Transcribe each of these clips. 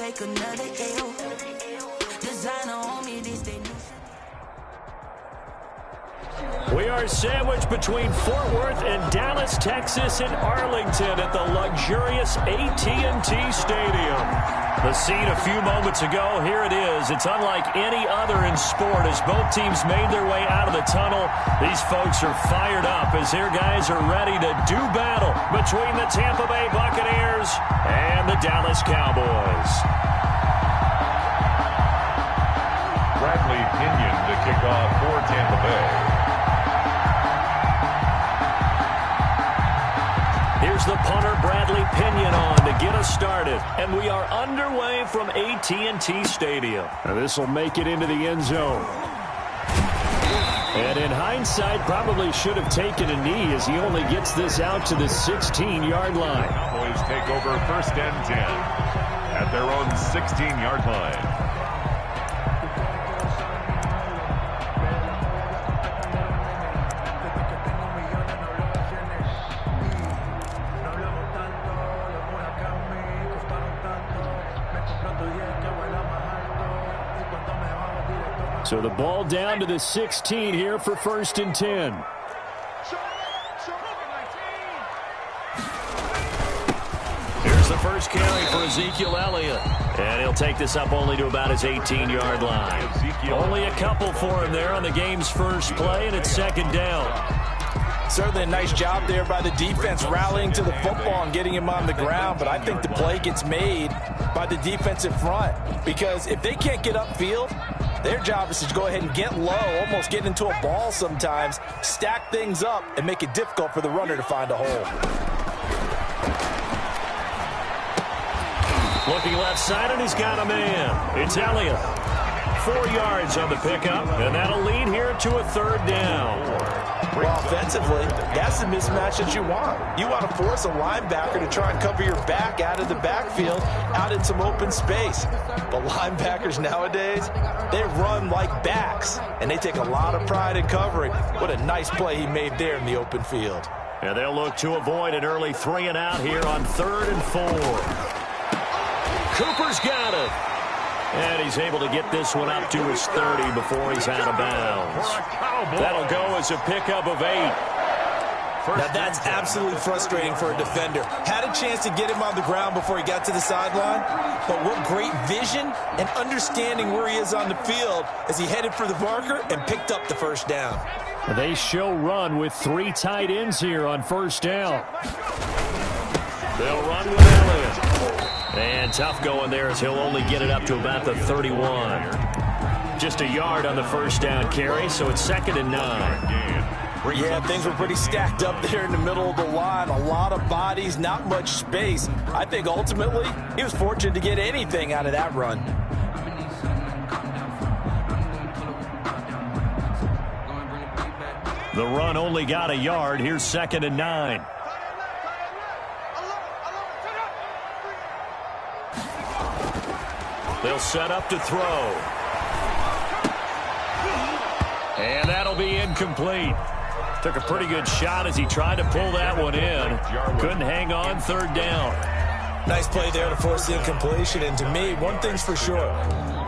take another L. Designer on me, this they new. We are sandwiched between Fort Worth and Dallas, Texas, and Arlington at the luxurious AT&T Stadium. The scene a few moments ago, here it is. It's unlike any other in sport as both teams made their way out of the tunnel. These folks are fired up as their guys are ready to do battle between the Tampa Bay Buccaneers and the Dallas Cowboys. Bradley Pinion to kick off for Tampa Bay. Here's the punter, Bradley Pinion, on to get us started. And we are underway from AT&T Stadium. Now this will make it into the end zone. And in hindsight, probably should have taken a knee as he only gets this out to the 16-yard line. Cowboys take over 1st and 10 at their own 16-yard line. So the ball down to the 16 here for 1st and 10. Here's the first carry for Ezekiel Elliott. And he'll take this up only to about his 18-yard line. Only a couple for him there on the game's first play, and it's 2nd down. Certainly a nice job there by the defense rallying to the football and getting him on the ground, but I think the play gets made by the defensive front because if they can't get upfield, their job is to go ahead and get low, almost get into a ball sometimes, stack things up, and make it difficult for the runner to find a hole. Looking left side, and he's got a man. It's Elliott. 4 yards on the pickup, and that'll lead here to a 3rd down. Well, offensively, that's the mismatch that you want. You want to force a linebacker to try and cover your back out of the backfield, out in some open space. But linebackers nowadays, they run like backs, and they take a lot of pride in covering. What a nice play he made there in the open field. And they'll look to avoid an early 3 and out here on 3rd and 4. Cooper's got it. And he's able to get this one up to his 30 before he's out of bounds. That'll go as a pickup of 8. Now that's absolutely frustrating for a defender. Had a chance to get him on the ground before he got to the sideline, but what great vision and understanding where he is on the field as he headed for the marker and picked up the 1st down. They show run with 3 tight ends here on 1st down. They'll run with Elliott. And tough going there as he'll only get it up to about the 31. Just a yard on the 1st down carry, so it's 2nd and 9. Yeah, things were pretty stacked up there in the middle of the line. A lot of bodies, not much space. I think ultimately he was fortunate to get anything out of that run. The run only got a yard. Here's 2nd and 9. They'll set up to throw. And that'll be incomplete. Took a pretty good shot as he tried to pull that one in. Couldn't hang on, 3rd down. Nice play there to force the incompletion. And to me, one thing's for sure.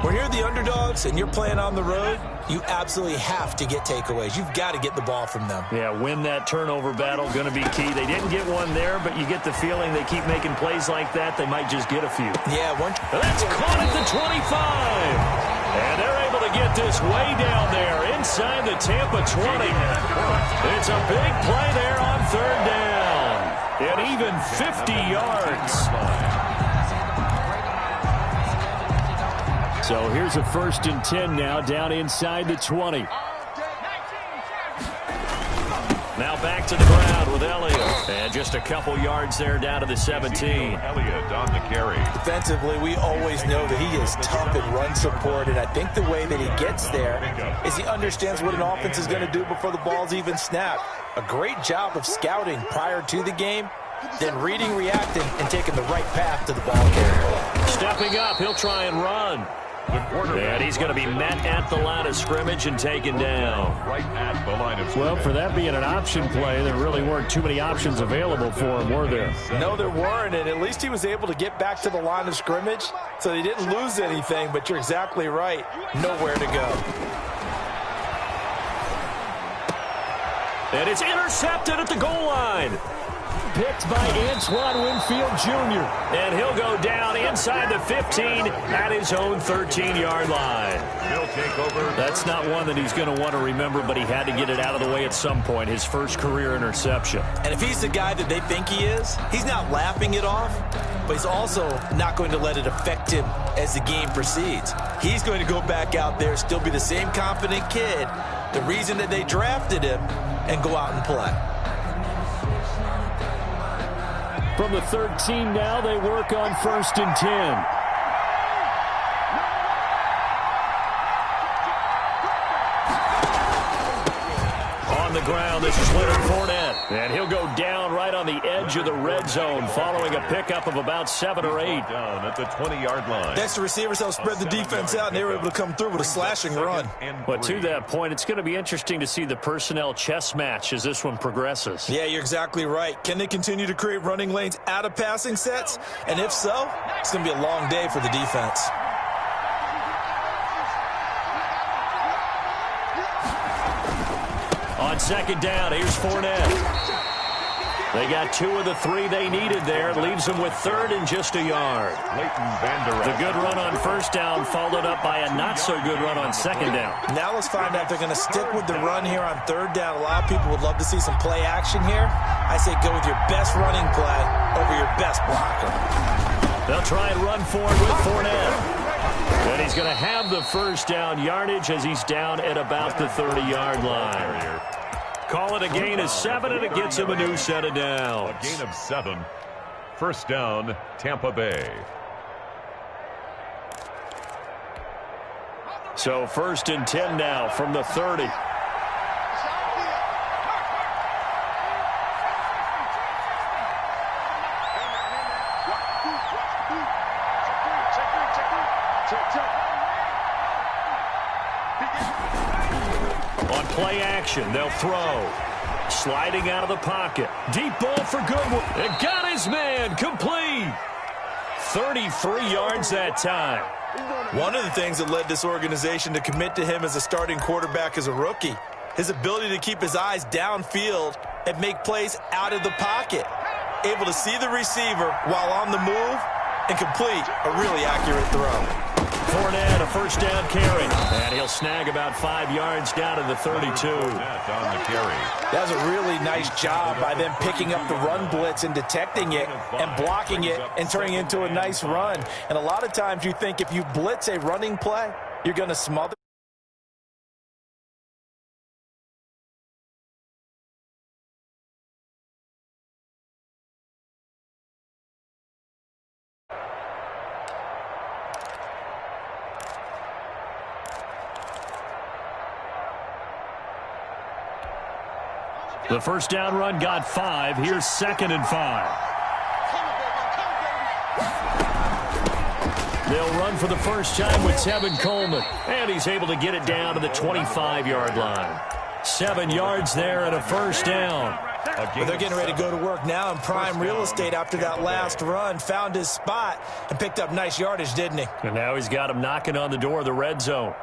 When you're the underdogs and you're playing on the road, you absolutely have to get takeaways. You've got to get the ball from them. Yeah, win that turnover battle, going to be key. They didn't get one there, but you get the feeling they keep making plays like that, they might just get a few. Yeah, that's caught at the 25. And they're able to get this way down there inside the Tampa 20. It's a big play there on 3rd down. And even 50 yards. So here's a 1st and 10 now down inside the 20. Now back to the ground with Elliott. And just a couple yards there down to the 17. Elliott on the carry. Defensively, we always know that he is tough in run support, and I think the way that he gets there is he understands what an offense is going to do before the ball's even snapped. A great job of scouting prior to the game, then reading, reacting, and taking the right path to the ball carrier. Stepping up, he'll try and run. And he's going to be met at the line of scrimmage and taken down. Right at the line of scrimmage. Well, for that being an option play, there really weren't too many options available for him, were there? No, there weren't, and at least he was able to get back to the line of scrimmage, so they didn't lose anything, but you're exactly right. Nowhere to go. And it's intercepted at the goal line. Picked by Antoine Winfield Jr. And he'll go down inside the 15 at his own 13-yard line. He'll take over. That's not one that he's going to want to remember, but he had to get it out of the way at some point, his first career interception. And if he's the guy that they think he is, he's not laughing it off, but he's also not going to let it affect him as the game proceeds. He's going to go back out there, still be the same confident kid, the reason that they drafted him, and go out and play. From the 13 now, they work on 1st and 10. On the ground, this is Leonard Fournette. And he'll go down right on the edge of the red zone following a pickup of about 7 or 8. Down at the 20-yard line. Next, the receivers helped spread the defense out, and they were able to come through with a slashing run. But to that point, it's going to be interesting to see the personnel chess match as this one progresses. Yeah, you're exactly right. Can they continue to create running lanes out of passing sets? And if so, it's going to be a long day for the defense. On 2nd down, here's Fournette. They got 2 of the 3 they needed there. Leaves them with 3rd and just a yard. The good run on 1st down followed up by a not-so-good run on 2nd down. Now let's find out if they're going to stick with the run here on 3rd down. A lot of people would love to see some play action here. I say go with your best running play over your best blocker. They'll try and run forward with Fournette. And he's going to have the 1st down yardage as he's down at about the 30-yard line. Call it a gain of 7, and it gets him a new set of downs. A gain of 7. 1st down, Tampa Bay. So 1st and 10 now from the 30. On play action, they'll throw. Sliding out of the pocket. Deep ball for Goodwin. And got his man complete. 33 yards that time. One of the things that led this organization to commit to him as a starting quarterback as a rookie, his ability to keep his eyes downfield and make plays out of the pocket. Able to see the receiver while on the move and complete a really accurate throw. Fournette, a 1st down carry. And he'll snag about 5 yards down to the 32. On the carry. That was a really nice job by them picking up the run blitz and detecting it and blocking it and turning it into a nice run. And a lot of times you think if you blitz a running play, you're going to smother. The 1st down run got 5. Here's 2nd and 5. They'll run for the first time with Tevin Coleman. And he's able to get it down to the 25-yard line. 7 yards there and a 1st down. Well, they're getting ready to go to work now in prime real estate after that last run. Found his spot and picked up nice yardage, didn't he? And now he's got him knocking on the door of the red zone.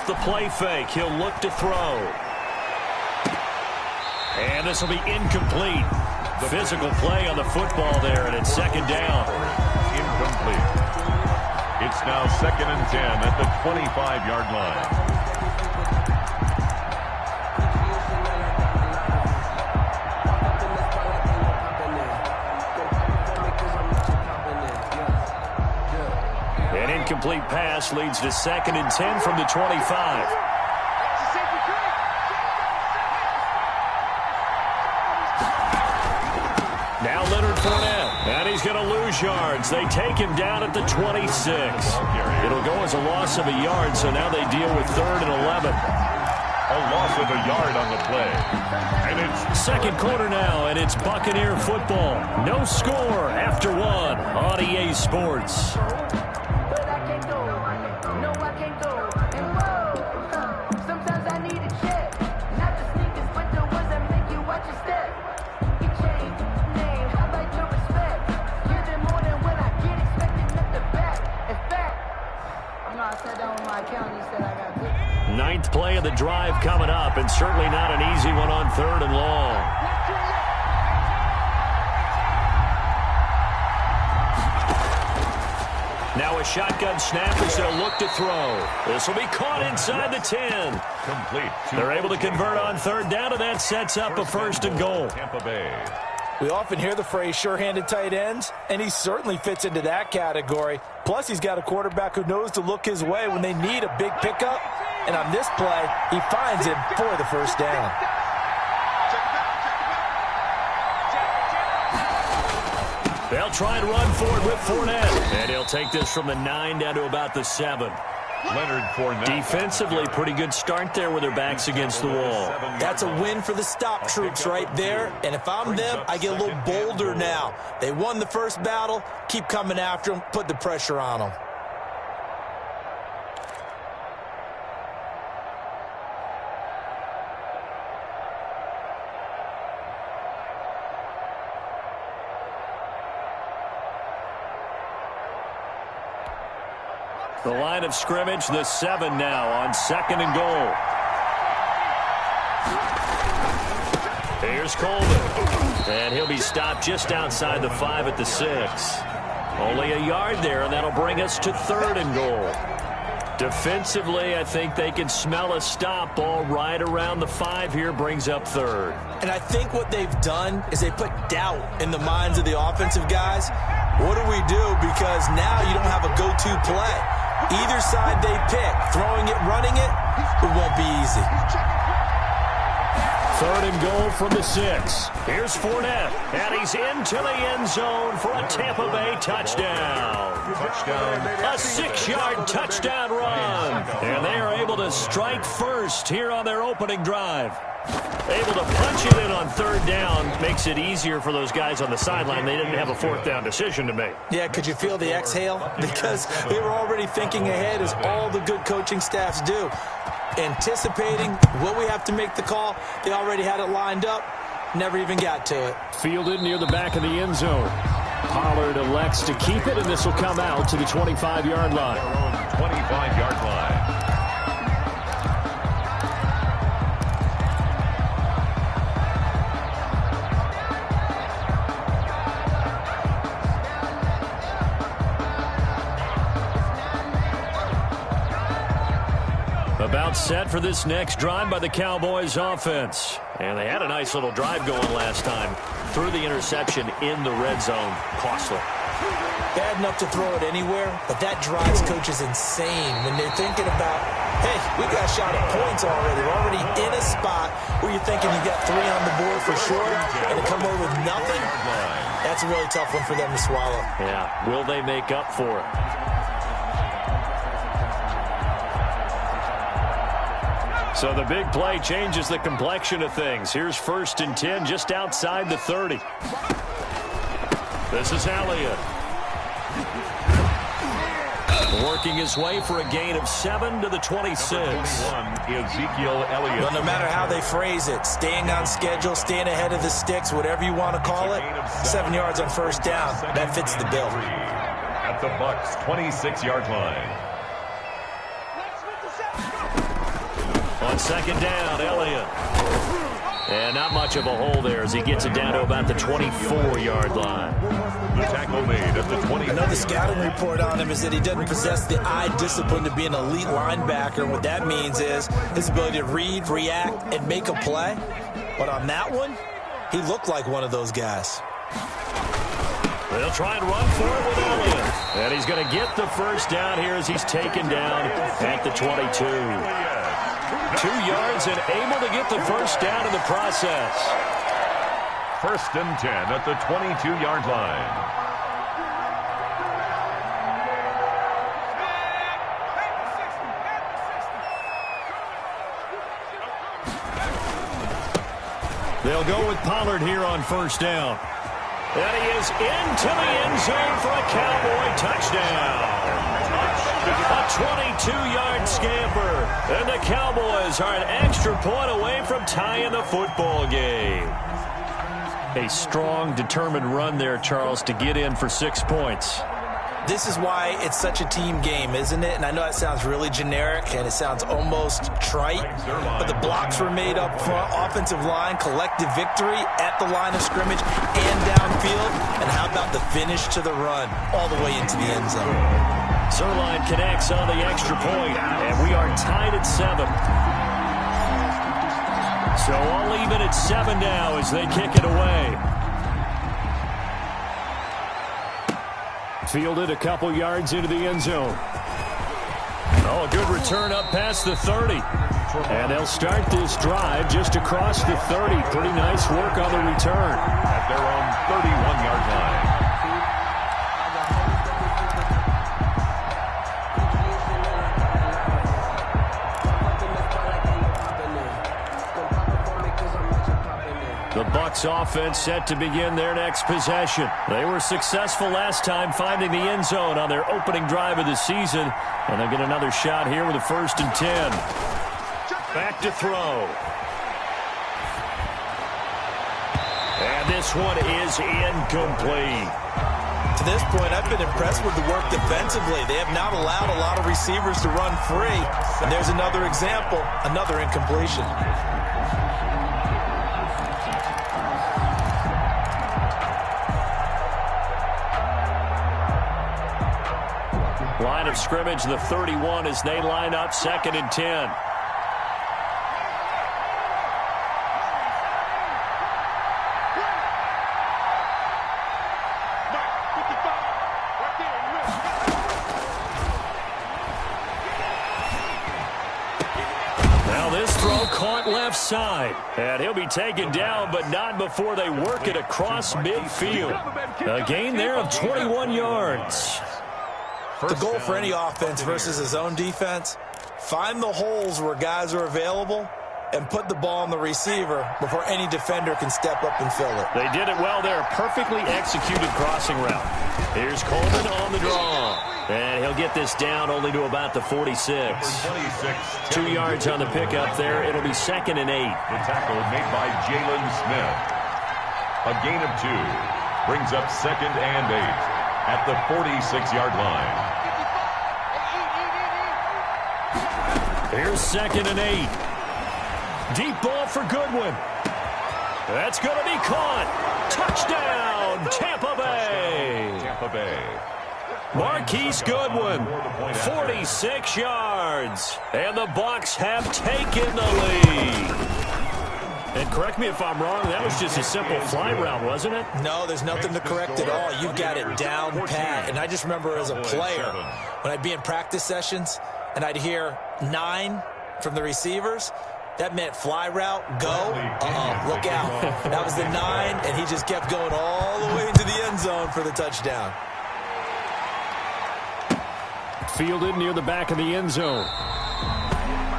The play fake. He'll look to throw. And this will be incomplete. Physical play on the football there, and it's 2nd down. Incomplete. It's now 2nd and 10 at the 25-yard line. Incomplete pass leads to 2nd and 10 from the 25. Now Leonard Fournette. And he's he's going to lose yards. They take him down at the 26. It'll go as a loss of a yard, so now they deal with 3rd and 11. A loss of a yard on the play. And it's second quarter now, and it's Buccaneer football. No score after 1 on EA Sports. Ninth play of the drive coming up, and certainly not an easy one on 3rd and long. Now a shotgun snap as they'll look to throw. This will be caught inside the 10. Complete. They're able to convert on 3rd down, and that sets up a 1st and goal. Tampa Bay. We often hear the phrase sure-handed tight ends, and he certainly fits into that category. Plus, he's got a quarterback who knows to look his way when they need a big pickup. And on this play, he finds him for the 1st down. They'll try and run forward with Fournette. And he'll take this from the 9 down to about the 7. Leonard Fournette. Defensively, pretty good start there with their backs against the wall. That's a win for the stop troops right there. And if I'm them, I get a little bolder now. They won the first battle. Keep coming after them. Put the pressure on them. The line of scrimmage, the 7 now on 2nd and goal. Here's Coleman. And he'll be stopped just outside the 5 at the 6. Only a yard there, and that'll bring us to 3rd and goal. Defensively, I think they can smell a stop ball right around the 5 here, brings up 3rd. And I think what they've done is they put doubt in the minds of the offensive guys. What do we do? Because now you don't have a go-to play. Either side they pick, throwing it, running it, it won't be easy. 3rd and goal from the 6. Here's Fournette, and he's into the end zone for a Tampa Bay touchdown. A 6-yard touchdown run. And they are able to strike first here on their opening drive. Able to punch it in on 3rd down makes it easier for those guys on the sideline. They didn't have a 4th down decision to make. Yeah, could you feel the exhale? Because they were already thinking ahead, as all the good coaching staffs do. Anticipating what we have to make the call. They already had it lined up. Never even got to it. Fielded near the back of the end zone. Pollard elects to keep it, and this will come out to the 25-yard line. 25-yard line. About set for this next drive by the Cowboys offense. And they had a nice little drive going last time. Threw the interception in the red zone. Costly. Bad enough to throw it anywhere, but that drives coaches insane when they're thinking about, hey, we got a shot at points already. We're already in a spot where you're thinking you got 3 on the board for sure, and to come away with nothing, that's a really tough one for them to swallow. Yeah, will they make up for it? So the big play changes the complexion of things. Here's 1st and 10 just outside the 30. This is Elliott. Working his way for a gain of 7 to the 26. Ezekiel Elliott. Well, no matter how they phrase it, staying on schedule, staying ahead of the sticks, whatever you want to call it, 7 yards on 1st down, that fits the bill. At the Bucs' 26-yard line. On 2nd down, Elliott. And not much of a hole there as he gets it down to about the 24-yard line. The tackle made at the 20. Another scouting report on him is that he doesn't possess the eye discipline to be an elite linebacker. What that means is his ability to read, react, and make a play. But on that one, he looked like one of those guys. They'll try and run for it with Elliott. And he's going to get the 1st down here as he's taken down at the 22. 2 yards and able to get the 1st down in the process. 1st and 10 at the 22-yard line. They'll go with Pollard here on first down. And he is into the end zone for a Cowboy touchdown. A 22-yard scamper. And the Cowboys are an extra point away from tying the football game. A strong, determined run there, Charles, to get in for 6 points. This is why it's such a team game, isn't it? And I know that sounds really generic and it sounds almost trite, but the blocks were made up front, offensive line, collective victory at the line of scrimmage and downfield. And how about the finish to the run all the way into the end zone? Zerline connects on the extra point, and we are tied at 7. So all even at 7 now as they kick it away. Fielded a couple yards into the end zone. Oh, a good return up past the 30. And they'll start this drive just across the 30. Pretty nice work on the return. At their own 31-yard line. The Bucs offense set to begin their next possession. They were successful last time finding the end zone on their opening drive of the season. And they'll get another shot here with a 1st and 10. Back to throw. And this one is incomplete. To this point, I've been impressed with the work defensively. They have not allowed a lot of receivers to run free. And there's another example, another incompletion. Line of scrimmage, the 31 as they line up 2nd and 10. Now this throw caught left side. And he'll be taken down, but not before they work it across midfield. A gain there of 21 yards. The goal for any offense versus his own defense, find the holes where guys are available and put the ball on the receiver before any defender can step up and fill it. They did it well there. Perfectly executed crossing route. Here's Coleman on the draw. And he'll get this down only to about the 46. 2 yards on the pickup there. It'll be 2nd and 8. The tackle made by Jalen Smith. A gain of 2 brings up 2nd and 8. At the 46-yard line. Here's 2nd and 8. Deep ball for Goodwin. That's going to be caught. Touchdown, Tampa Bay. Tampa Bay. Marquise Goodwin, 46 yards. And the Bucs have taken the lead. And correct me if I'm wrong, that was just a simple fly route, wasn't it? No, there's nothing to correct at all. You've got it down pat. And I just remember as a player, when I'd be in practice sessions and I'd hear 9 from the receivers, that meant fly route, go. Look out. That was the 9, and he just kept going all the way into the end zone for the touchdown. Fielded near the back of the end zone.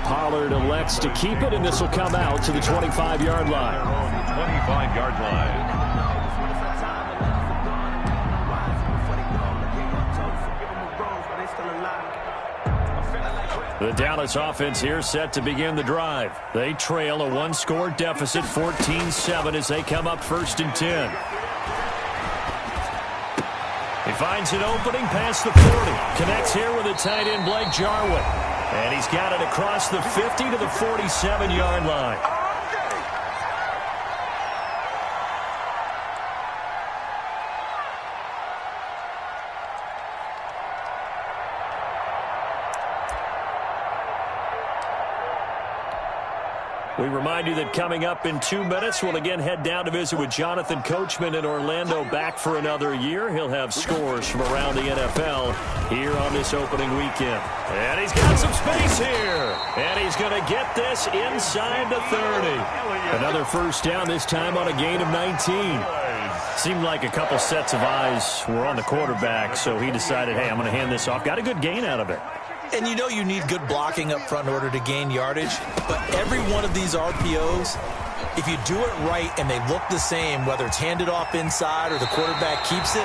Pollard elects to keep it, and this will come out to the 25-yard line. 25-yard line. The Dallas offense here set to begin the drive. They trail a 1-score deficit, 14-7, as they come up 1st and 10. He finds an opening past the 40. Connects here with the tight end, Blake Jarwin. And he's got it across the 50 to the 47-yard line. We remind you that coming up in 2 minutes, we'll again head down to visit with Jonathan Coachman in Orlando, back for another year. He'll have scores from around the NFL here on this opening weekend. And he's got some space here. And he's going to get this inside the 30. Another first down, this time on a gain of 19. Seemed like a couple sets of eyes were on the quarterback, so he decided, hey, I'm going to hand this off. Got a good gain out of it. And you know you need good blocking up front in order to gain yardage, but every one of these RPOs If you do it right and they look the same, whether it's handed off inside or the quarterback keeps it,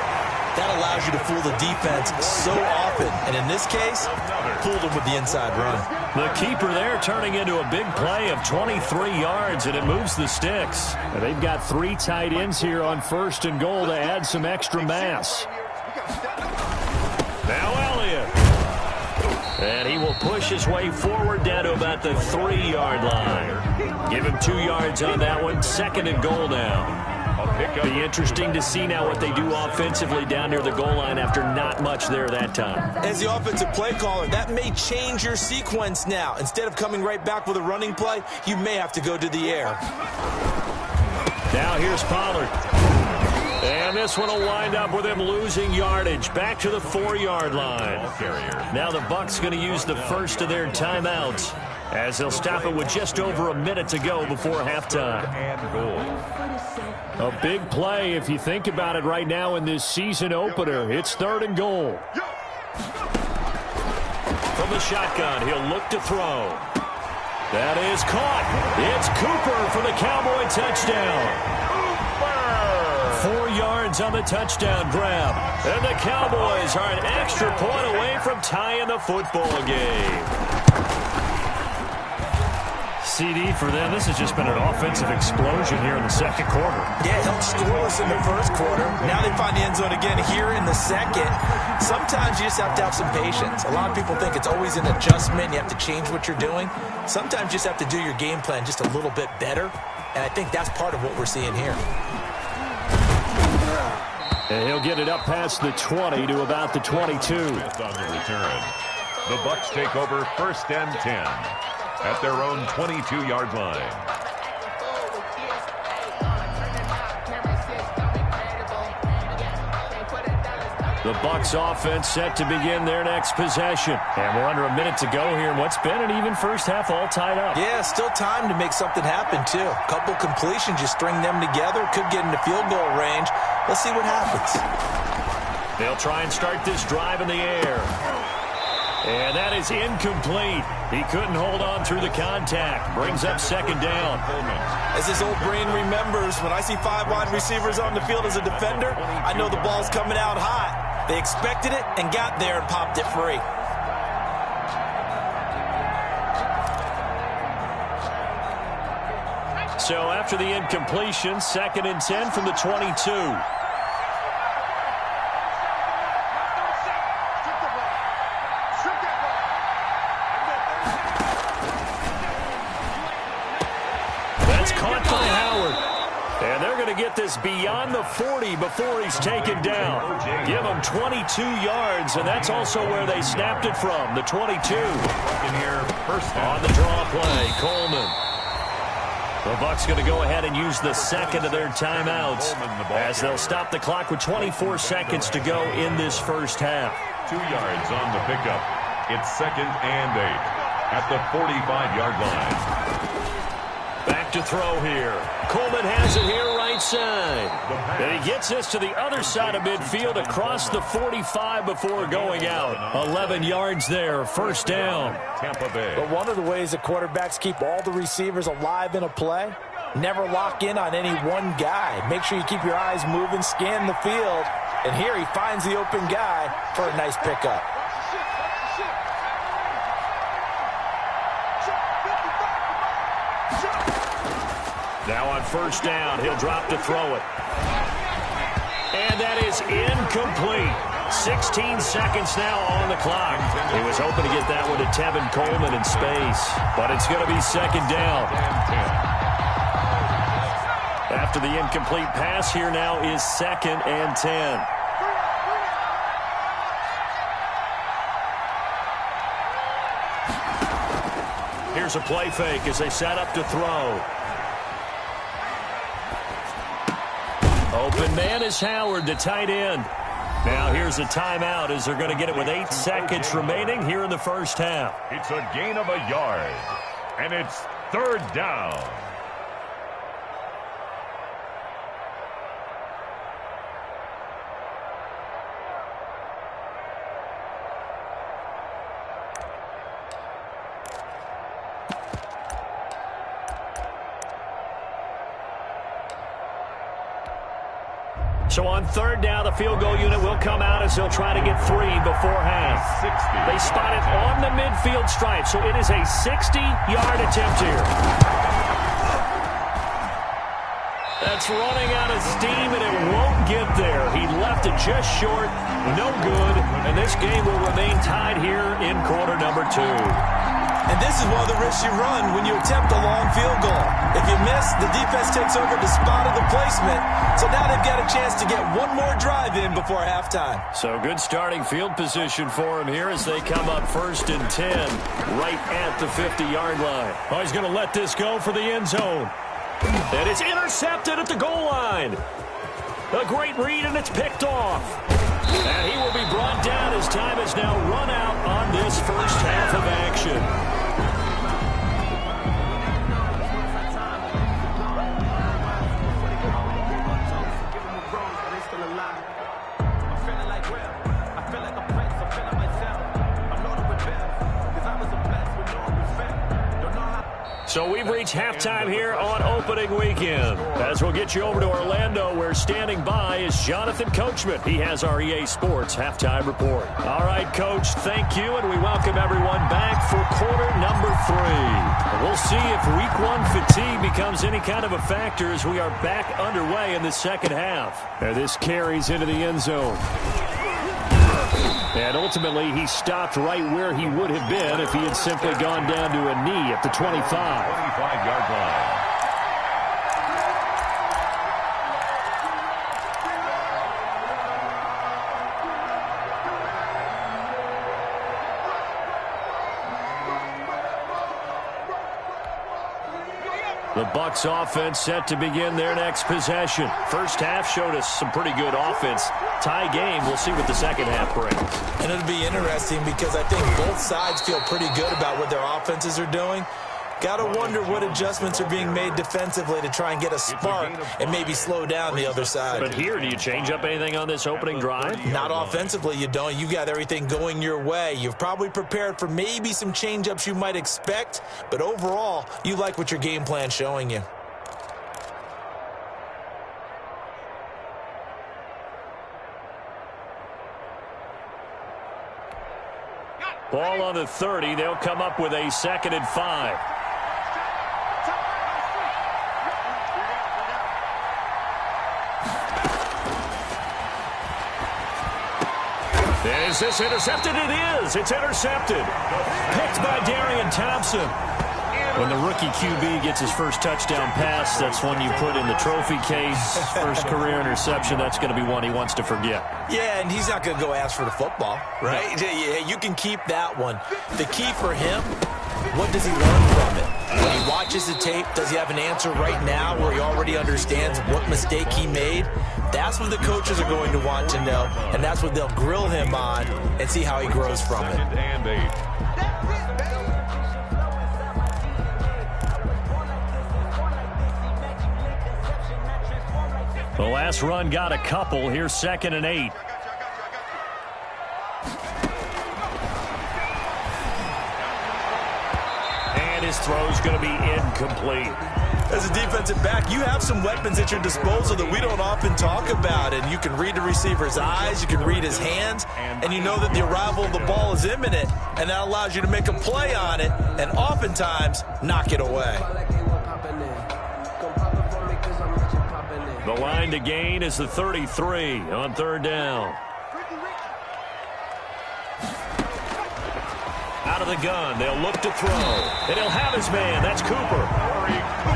that allows you to fool the defense so often. And in this case, fooled them with the inside run. The keeper there turning into a big play of 23 yards, and it moves the sticks. And they've got 3 tight ends here on 1st and goal to add some extra mass. Now Elliott. And he will push his way forward down to about the 3-yard line. Give him 2 yards on that one. 2nd and goal now. Be interesting to see now what they do offensively down near the goal line after not much there that time. As the offensive play caller, that may change your sequence now. Instead of coming right back with a running play, you may have to go to the air. Now here's Pollard. And this one will wind up with him losing yardage. Back to the 4-yard line. Now the Bucs going to use the first of their timeouts as they'll stop it with just over a minute to go before halftime. A big play if you think about it right now in this season opener. It's 3rd and goal. From the shotgun, he'll look to throw. That is caught. It's Cooper for the Cowboy touchdown. 4 yards on the touchdown grab. And the Cowboys are an extra point away from tying the football game. CD for them. This has just been an offensive explosion here in the 2nd quarter. Yeah, it helped scoreless in the 1st quarter. Now they find the end zone again here in the 2nd. Sometimes you just have to have some patience. A lot of people think it's always an adjustment. You have to change what you're doing. Sometimes you just have to do your game plan just a little bit better. And I think that's part of what we're seeing here. And he'll get it up past the 20 to about the 22. Smith on the return. The Bucs take over 1st and 10 at their own 22-yard line. The Bucs offense set to begin their next possession. And we're under a minute to go here in what's been an even first half, all tied up. Yeah, still time to make something happen, too. A couple completions, you string them together, could get into field goal range. Let's see what happens. They'll try and start this drive in the air. And that is incomplete. He couldn't hold on through the contact. Brings up 2nd down. As his old brain remembers, when I see 5 wide receivers on the field as a defender, I know the ball's coming out hot. They expected it and got there and popped it free. So after the incompletion, 2nd and 10 from the 22. That's caught by Howard. And they're going to get this beyond the 40 before he's taken down. Give him 22 yards, and that's also where they snapped it from, the 22. On the draw play, Coleman. The Bucs going to go ahead and use the 2nd of their timeouts as they'll stop the clock with 24 seconds to go in this first half. 2 yards on the pickup. It's 2nd and 8 at the 45-yard line. Back to throw here. Coleman has it here right side. And he gets this to the other side of midfield across the 45 before going out. 11 yards there, 1st down. Tampa Bay. But one of the ways that quarterbacks keep all the receivers alive in a play, never lock in on any one guy. Make sure you keep your eyes moving, scan the field. And here he finds the open guy for a nice pickup. Now on 1st down, he'll drop to throw it. And that is incomplete. 16 seconds now on the clock. He was hoping to get that one to Tevin Coleman in space, but it's going to be 2nd down. After the incomplete pass, here now is 2nd and 10. Here's a play fake as they set up to throw. Open man is Howard, the tight end. Now here's a timeout as they're going to get it with 8 seconds remaining here in the first half. It's a gain of a yard, and it's 3rd down. So on third down, the field goal unit will come out as they'll try to get 3 before half. They spot it on the midfield stripe, so it is a 60-yard attempt here. That's running out of steam, and it won't get there. He left it just short, no good, and this game will remain tied here in quarter number 2. And this is one of the risks you run when you attempt a long field goal. If you miss, the defense takes over the spot of the placement. So now they've got a chance to get one more drive in before halftime. So good starting field position for him here as they come up 1st and 10 right at the 50-yard line. Oh, he's going to let this go for the end zone. And it's intercepted at the goal line. A great read, and it's picked off. And he will be brought down as time has now run out on this first half of action. So we've reached halftime here on opening weekend. As we'll get you over to Orlando, where standing by is Jonathan Coachman. He has our EA Sports halftime report. All right, Coach, thank you, and we welcome everyone back for quarter number 3. We'll see if week 1 fatigue becomes any kind of a factor as we are back underway in the second half. And this carries into the end zone. And ultimately, he stopped right where he would have been if he had simply gone down to a knee at the 25. 25-yard line. The Bucs offense set to begin their next possession. First half showed us some pretty good offense. Tie game, we'll see what the second half brings. And it'll be interesting because I think both sides feel pretty good about what their offenses are doing. Got to wonder what adjustments are being made defensively to try and get a spark and maybe slow down the other side. But here, do you change up anything on this opening drive? Not offensively, you don't. You got everything going your way. You've probably prepared for maybe some change-ups you might expect, but overall, you like what your game plan's showing you. Ball on the 30. They'll come up with a 2nd and 5. Is this intercepted? It is. It's intercepted. Picked by Darian Thompson. When the rookie QB gets his first touchdown pass, that's one you put in the trophy case. First career interception, that's going to be one he wants to forget. Yeah, and he's not going to go ask for the football, right? No. You can keep that one. The key for him, what does he learn from it? When he watches the tape, does he have an answer right now where he already understands what mistake he made? That's what the coaches are going to want to know, and that's what they'll grill him on and see how he grows from it. 2nd and 8. The last run got a couple. Here's 2nd and 8. And his throw's going to be incomplete. As a defensive back, you have some weapons at your disposal that we don't often talk about, and you can read the receiver's eyes, you can read his hands, and you know that the arrival of the ball is imminent, and that allows you to make a play on it and oftentimes knock it away. The line to gain is the 33 on 3rd down. Out of the gun, they'll look to throw, and he'll have his man. That's Cooper.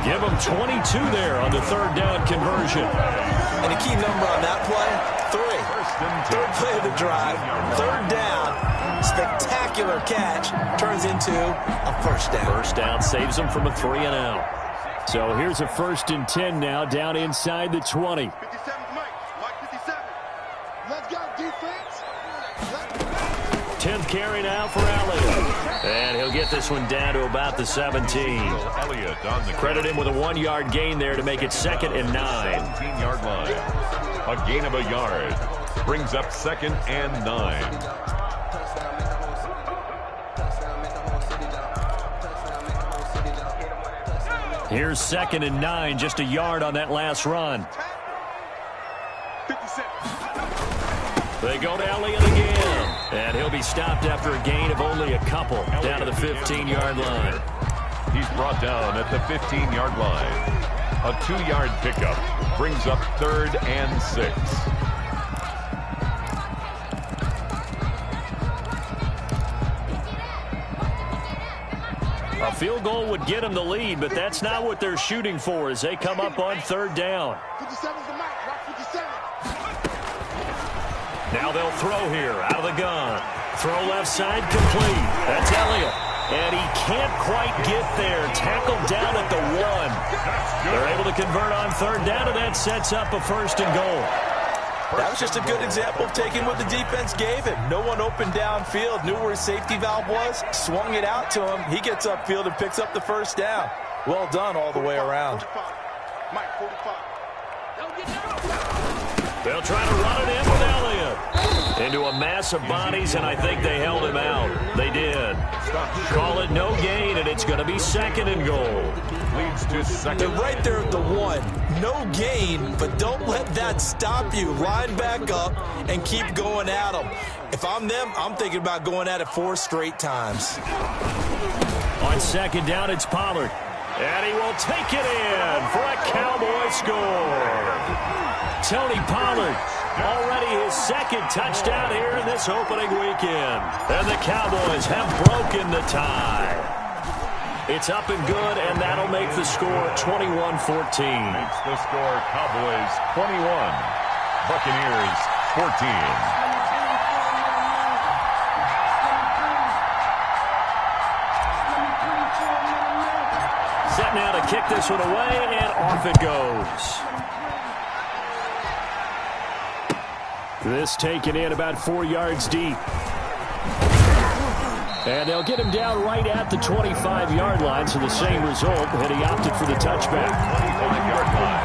Give him 22 there on the 3rd down conversion. And a key number on that play, 3. Third play of the drive, 3rd down, spectacular catch, turns into a 1st down. 1st down saves him from a 3 and out. So here's a 1st and 10 now, down inside the 20. 10th carry now for Elliott. And he'll get this one down to about the 17. Credit him with a 1-yard gain there to make it 2nd and 9. 17-yard line. A gain of a yard. Brings up 2nd and 9. Here's 2nd and 9, just a yard on that last run. 57. They go to Elliott again. And he'll be stopped after a gain of only a couple down to the 15-yard line. He's brought down at the 15-yard line. A 2-yard pickup brings up 3rd and 6. A field goal would get them the lead, but that's not what they're shooting for as they come up on 3rd down. Now they'll throw here out of the gun. Throw left side complete. That's Elliott. And he can't quite get there. Tackled down at the 1. They're able to convert on 3rd down, and that sets up a 1st and goal. That was just a good example of taking what the defense gave him. No one open downfield, knew where his safety valve was, swung it out to him. He gets upfield and picks up the 1st down. Well done all the way around. They'll try to run it in with Elliott. Into a mass of bodies, and I think they held him out. They did. Call it no gain, and it's going to be 2nd and goal. Leads to 2nd. They're right there at the 1. No gain, but don't let that stop you. Line back up and keep going at them. If I'm them, I'm thinking about going at it 4 straight times. On 2nd down, it's Pollard. And he will take it in for a Cowboy score. Tony Pollard, already his 2nd touchdown here in this opening weekend. And the Cowboys have broken the tie. It's up and good, and that'll make the score 21-14. Makes the score Cowboys 21, Buccaneers 14. Set now to kick this one away, and off it goes. This taken in about 4 yards deep. And they'll get him down right at the 25-yard line, so the same result, and he opted for the touchback. 25-yard line.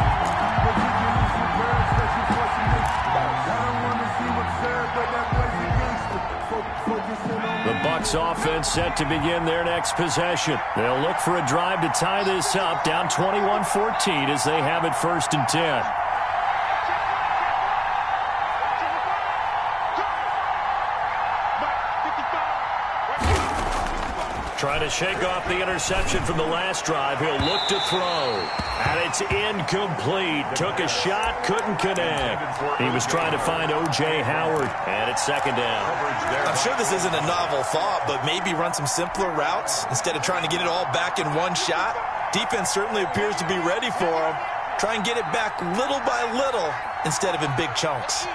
The Bucs offense set to begin their next possession. They'll look for a drive to tie this up, down 21-14 as they have it 1st and 10. Trying to shake off the interception from the last drive. He'll look to throw. And it's incomplete. Took a shot, couldn't connect. He was trying to find O.J. Howard. And it's 2nd down. I'm sure this isn't a novel thought, but maybe run some simpler routes instead of trying to get it all back in one shot. Defense certainly appears to be ready for him. Try and get it back little by little instead of in big chunks.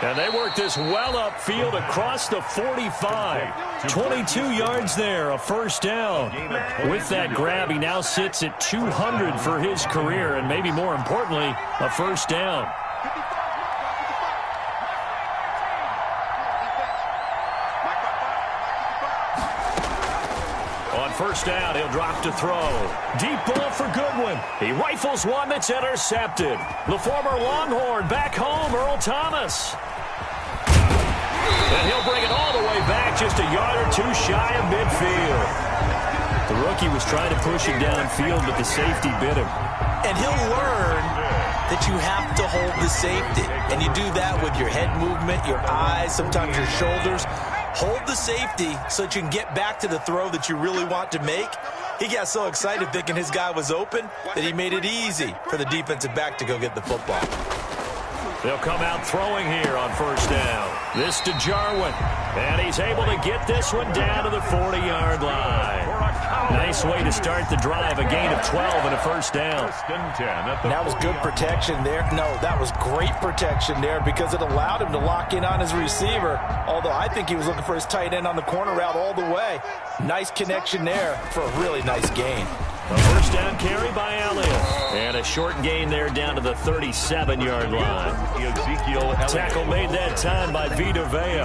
And they work this well upfield across the 45. 22 yards there, a 1st down. With that grab, he now sits at 200 for his career, and maybe more importantly, a 1st down. On 1st down, he'll drop to throw. Deep ball for Goodwin. He rifles one that's intercepted. The former Longhorn back home, Earl Thomas. And he'll bring it all the way back, just a yard or 2 shy of midfield. The rookie was trying to push him downfield, but the safety bit him. And he'll learn that you have to hold the safety. And you do that with your head movement, your eyes, sometimes your shoulders. Hold the safety so that you can get back to the throw that you really want to make. He got so excited thinking his guy was open that he made it easy for the defensive back to go get the football. They'll come out throwing here on 1st down. This to Jarwin. And he's able to get this one down to the 40-yard line. Nice way to start the drive. A gain of 12 and a 1st down. That was good protection there. No, that was great protection there because it allowed him to lock in on his receiver. Although I think he was looking for his tight end on the corner route all the way. Nice connection there for a really nice gain. A 1st down carry by Elliott. And a short gain there down to the 37-yard line. Tackle made that time by Vita Vea.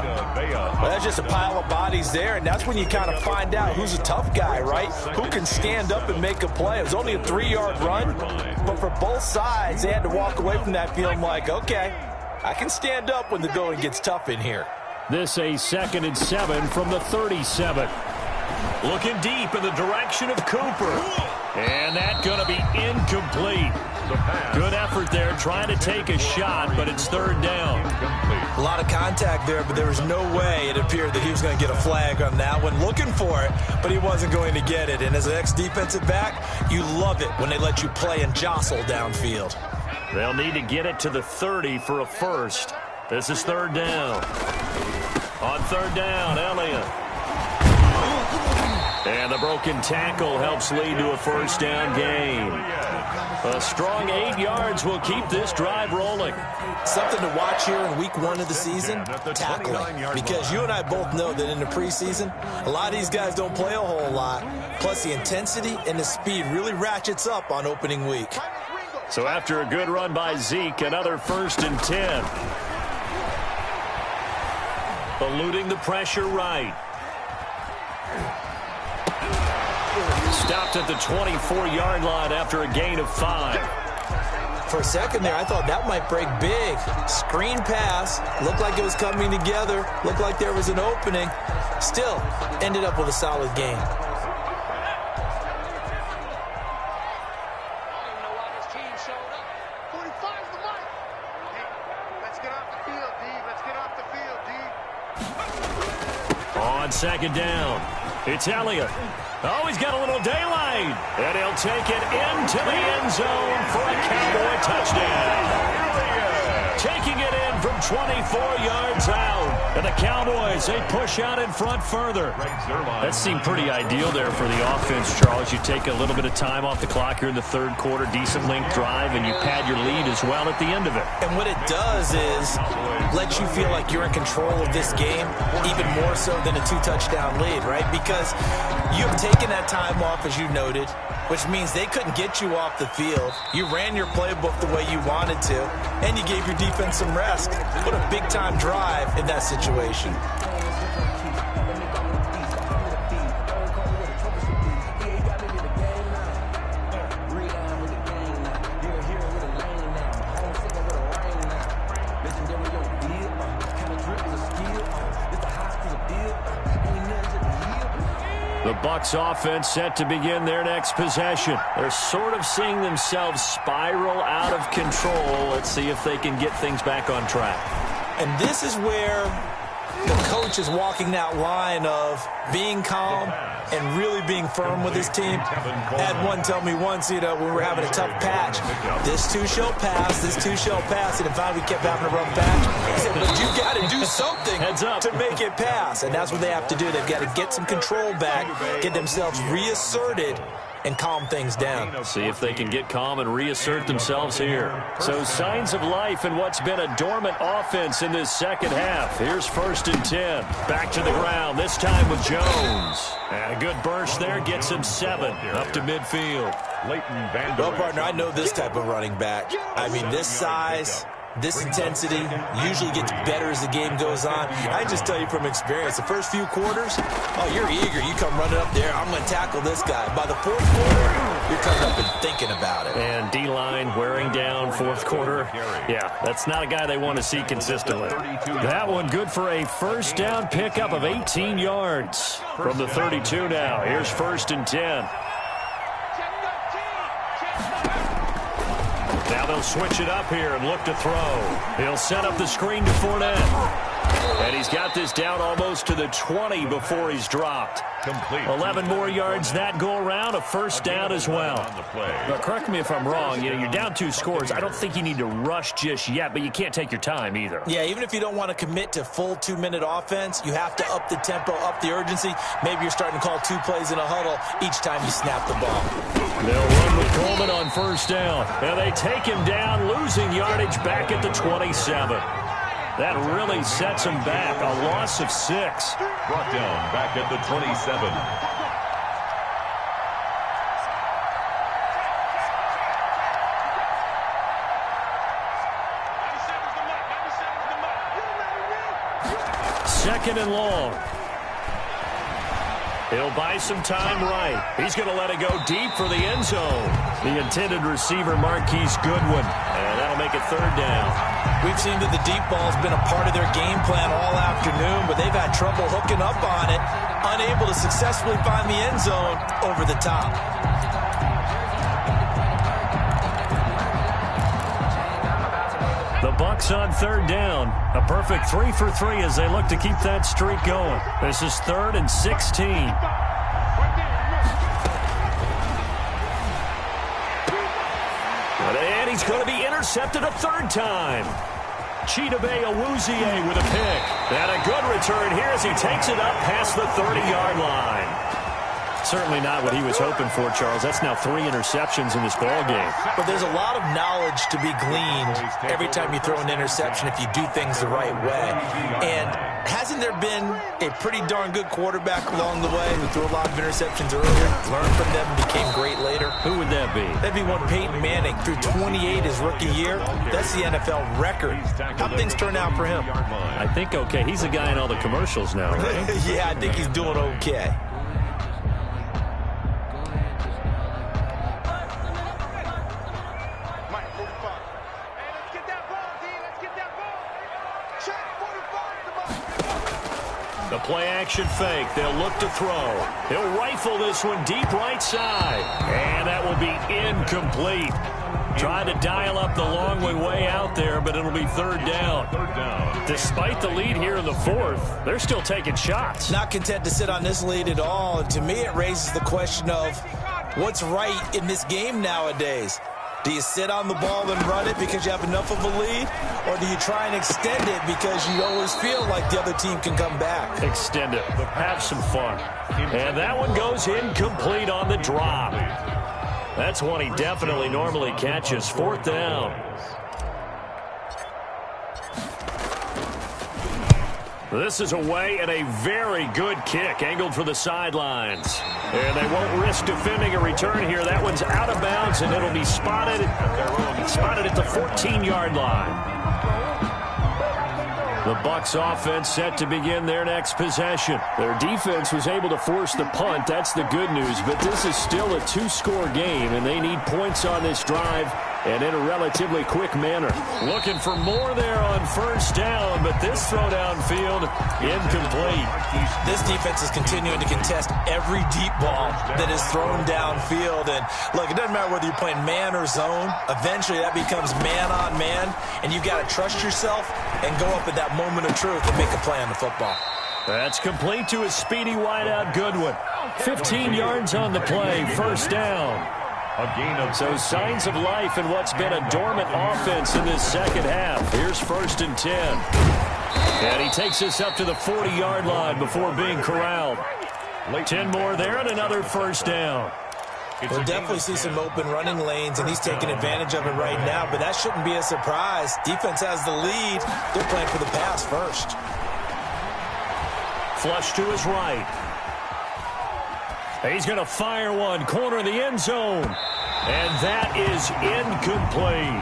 Well, that's just a pile of bodies there, and that's when you kind of find out who's a tough guy, right? Who can stand up and make a play. It was only a 3-yard run, but for both sides, they had to walk away from that feeling like, okay, I can stand up when the going gets tough in here. This a 2nd and 7 from the 37. Looking deep in the direction of Cooper. And that's going to be incomplete. Good effort there trying to take a shot, but it's third down. A lot of contact there, but there was no way it appeared that he was going to get a flag on that one. Looking for it, but he wasn't going to get it. And as an ex-defensive back, you love it when they let you play and jostle downfield. They'll need to get it to the 30 for a first. This is third down. On third down, Elliott. And the broken tackle helps lead to a first down gain. A strong 8 yards will keep this drive rolling. Something to watch here in week 1 of the season, tackling. Because you and I both know that in the preseason, a lot of these guys don't play a whole lot. Plus the intensity and the speed really ratchets up on opening week. So after a good run by Zeke, another 1st and 10. Eluding the pressure right. Stopped at the 24-yard line after a gain of 5. For a second there, I thought that might break big. Screen pass. Looked like it was coming together. Looked like there was an opening. Still, ended up with a solid game. On second down, it's Elliott. Oh, he's got a little daylight. And he'll take it into the end zone for a Cowboy touchdown. Taking it in from 24 yards out. And the Cowboys, they push out in front further. That seemed pretty ideal there for the offense, Charles. You take a little bit of time off the clock here in the third quarter, decent length drive, and you pad your lead as well at the end of it. And what it does is let you feel like you're in control of this game, even more so than a 2-touchdown lead, right? Because you have taken that time off, as you noted, which means they couldn't get you off the field. You ran your playbook the way you wanted to, and you gave your defense some rest. What a big-time drive in that situation. The Bucs offense set to begin their next possession. They're sort of seeing themselves spiral out of control. Let's see if they can get things back on track. And this is where the coach is walking that line of being calm and really being firm with his team. I had one tell me once, when we were having a tough patch, this too shall pass, this too shall pass. And finally we kept having a rough patch. He said, but you got to do something to make it pass. And that's what they have to do. They've got to get some control back, get themselves reasserted, and calm things down. See if they can get calm and reassert themselves here. So signs of life in what's been a dormant offense in this second half. Here's 1st and 10. Back to the ground, this time with Jones. And a good burst there gets him 7 up to midfield. Well, partner, I know this type of running back. I mean, this size, this intensity usually gets better as the game goes on. I just tell you from experience, the first few quarters, oh, you're eager. You come running up there, I'm going to tackle this guy. By the fourth quarter, you're coming up and thinking about it. And D-line wearing down fourth quarter. Yeah, that's not a guy they want to see consistently. That one good for a first down pickup of 18 yards from the 32 now. Here's 1st and 10. Now they'll switch it up here and look to throw. He'll set up the screen to Fournette. And he's got this down almost to the 20 before he's dropped. 11 more yards that go around, a first down as well. Now, correct me if I'm wrong, you're down 2 scores. I don't think you need to rush just yet, but you can't take your time either. Yeah, even if you don't want to commit to full 2-minute offense, you have to up the tempo, up the urgency. Maybe you're starting to call 2 plays in a huddle each time you snap the ball. They'll run with Coleman on first down. And they take him down, losing yardage back at the 27. That really sets him back. A loss of 6. Brought down back at the 27. Second and long. He'll buy some time right. He's going to let it go deep for the end zone. The intended receiver, Marquise Goodwin. And that'll make it third down. We've seen that the deep ball's been a part of their game plan all afternoon, but they've had trouble hooking up on it, unable to successfully find the end zone over the top. Bucs on third down. A perfect 3 for 3 as they look to keep that streak going. This is 3rd and 16. And he's going to be intercepted a 3rd time. Chidobe Awuzie with a pick. And a good return here as he takes it up past the 30-yard line. Certainly not what he was hoping for, Charles. That's now 3 interceptions in this ball game. But there's a lot of knowledge to be gleaned every time you throw an interception if you do things the right way. And hasn't there been a pretty darn good quarterback along the way who threw a lot of interceptions earlier, learned from them, and became great later? Who would that be? That'd be one Peyton Manning. Threw 28 his rookie year. That's the NFL record. How things turn out for him? I think okay. He's the guy in all the commercials now, right? Yeah, I think he's doing okay. The play-action fake. They'll look to throw. He'll rifle this one deep right side. And that will be incomplete. Trying to dial up the long way out there, but it'll be 3rd down. Despite the lead here in the 4th, they're still taking shots. Not content to sit on this lead at all. And to me, it raises the question of what's right in this game nowadays. Do you sit on the ball and run it because you have enough of a lead? Or do you try and extend it because you always feel like the other team can come back? Extend it. Have some fun. And that one goes incomplete on the drop. That's one he definitely normally catches. 4th down. This is away and a very good kick, angled for the sidelines. And they won't risk defending a return here. That one's out of bounds, and it'll be spotted at the 14-yard line. The Bucs offense set to begin their next possession. Their defense was able to force the punt. That's the good news, but this is still a 2-score game, and they need points on this drive and in a relatively quick manner. Looking for more there on 1st down, but this throw downfield incomplete. This defense is continuing to contest every deep ball that is thrown downfield. And look, it doesn't matter whether you're playing man or zone. Eventually that becomes man on man, and you've got to trust yourself and go up at that moment of truth and make a play on the football. That's complete to a speedy wideout Goodwin. 15 yards on the play, 1st down. So signs of life in what's been a dormant offense in this 2nd half. Here's 1st and 10. And he takes us up to the 40-yard line before being corralled. 10 more there and another 1st down. We'll definitely see some open running lanes, and he's taking advantage of it right now, but that shouldn't be a surprise. Defense has the lead. They're playing for the pass first. Flush to his right. He's going to fire one, corner of the end zone. And that is incomplete.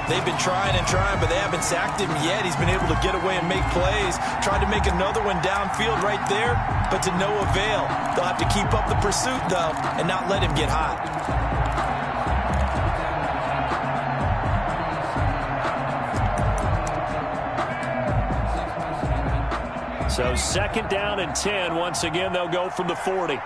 They've been trying and trying, but they haven't sacked him yet. He's been able to get away and make plays. Tried to make another one downfield right there, but to no avail. They'll have to keep up the pursuit, though, and not let him get hot. So 2nd down and 10. Once again, they'll go from the 40.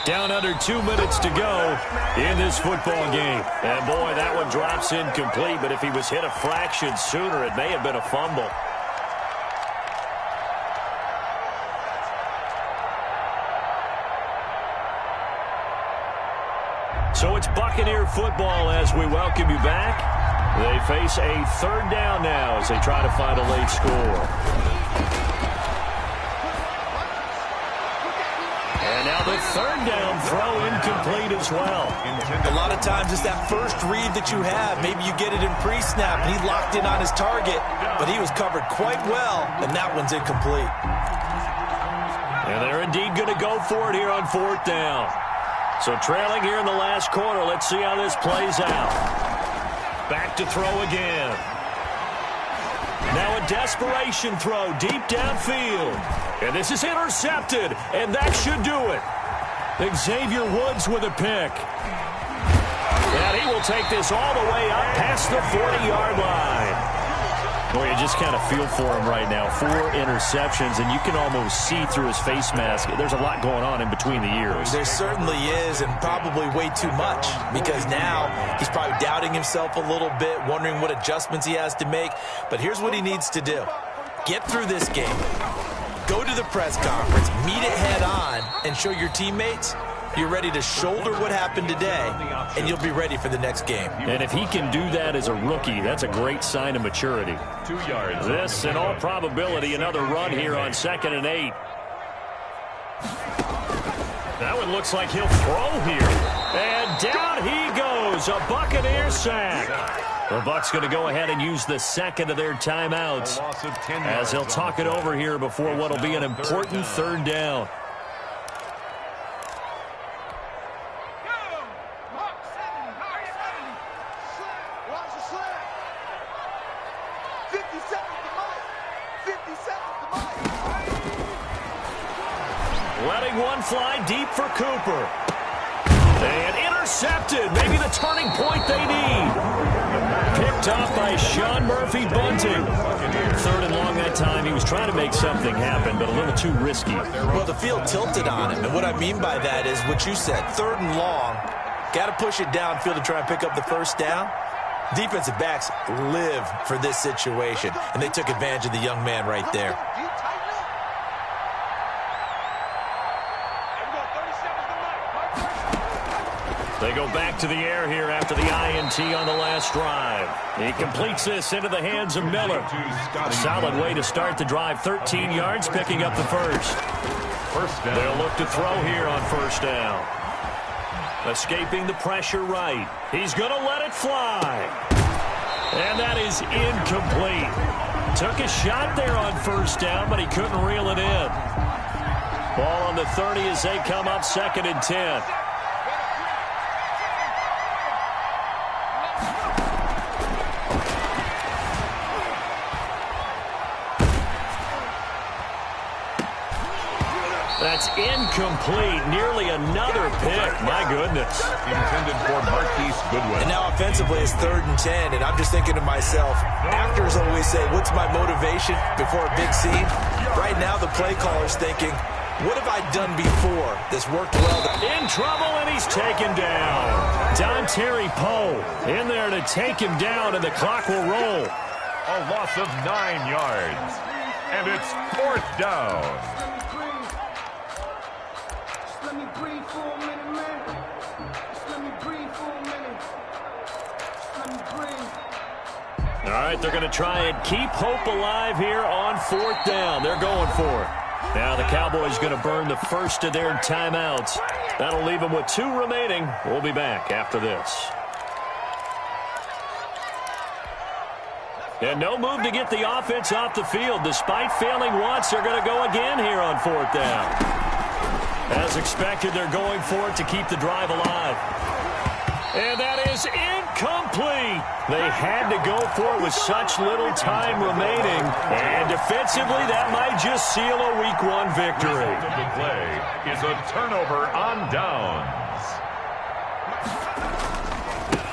Down under 2 minutes to go in this football game. And boy, that one drops incomplete, but if he was hit a fraction sooner, it may have been a fumble. So it's Buccaneer football as we welcome you back. They face a 3rd down now as they try to find a late score. And now the 3rd down throw incomplete as well. A lot of times it's that first read that you have. Maybe you get it in pre-snap, and he locked in on his target, but he was covered quite well, and that one's incomplete. And they're indeed going to go for it here on 4th down. So trailing here in the last quarter, let's see how this plays out. Back to throw again. Now a desperation throw deep downfield. And this is intercepted, and that should do it. Xavier Woods with a pick. And he will take this all the way up past the 40-yard line. Well, you just kind of feel for him right now. 4 interceptions, and you can almost see through his face mask. There's a lot going on in between the ears. There certainly is, and probably way too much, because now he's probably doubting himself a little bit, wondering what adjustments he has to make. But here's what he needs to do. Get through this game. Go to the press conference, meet it head on, and show your teammates you're ready to shoulder what happened today, and you'll be ready for the next game. And if he can do that as a rookie, that's a great sign of maturity. 2 yards. This, in all probability, another run here on 2nd and 8. That one looks like he'll throw here. And down he goes, a Buccaneer sack. The Bucs going to go ahead and use the second of their timeouts as they'll talk it over here before what will be an important 3rd down. Letting one fly deep for Cooper. And intercepted. Maybe the turning point they need. Picked off by Sean Murphy Bunting. 3rd and long that time. He was trying to make something happen, but a little too risky. Well, the field tilted on him. And what I mean by that is what you said. 3rd and long. Got to push it downfield to try and pick up the 1st down. Defensive backs live for this situation. And they took advantage of the young man right there. They go back to the air here after the INT on the last drive. He completes this into the hands of Miller. A solid way to start the drive. 13 yards, picking up the first. They'll look to throw here on 1st down. Escaping the pressure right. He's going to let it fly. And that is incomplete. Took a shot there on 1st down, but he couldn't reel it in. Ball on the 30 as they come up 2nd and 10. That's incomplete. Nearly another pick. My goodness. Intended for Marquise Goodwin. And now offensively it's 3rd and 10. And I'm just thinking to myself, actors always say, what's my motivation before a big scene? Right now the play caller's thinking, what have I done before? This worked well. In trouble, and he's taken down. Terry Poe in there to take him down, and the clock will roll. A loss of 9 yards. And it's 4th down. All right, they're going to try and keep hope alive here on 4th down. They're going for it. Now the Cowboys going to burn the first of their timeouts. That'll leave them with 2 remaining. We'll be back after this. And no move to get the offense off the field. Despite failing once, they're going to go again here on 4th down. As expected, they're going for it to keep the drive alive. And that is incomplete. They had to go for it with such little time remaining. And defensively, that might just seal a Week 1 victory. The play is a turnover on downs.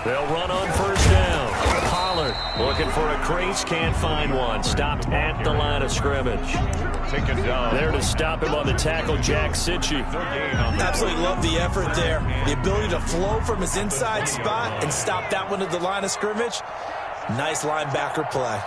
They'll run on 1st down. Pollard looking for a crease, can't find one. Stopped at the line of scrimmage. Taken down. There to stop him on the tackle, Jack Sitchie. Absolutely love the effort there. The ability to flow from his inside spot and stop that one at the line of scrimmage. Nice linebacker play.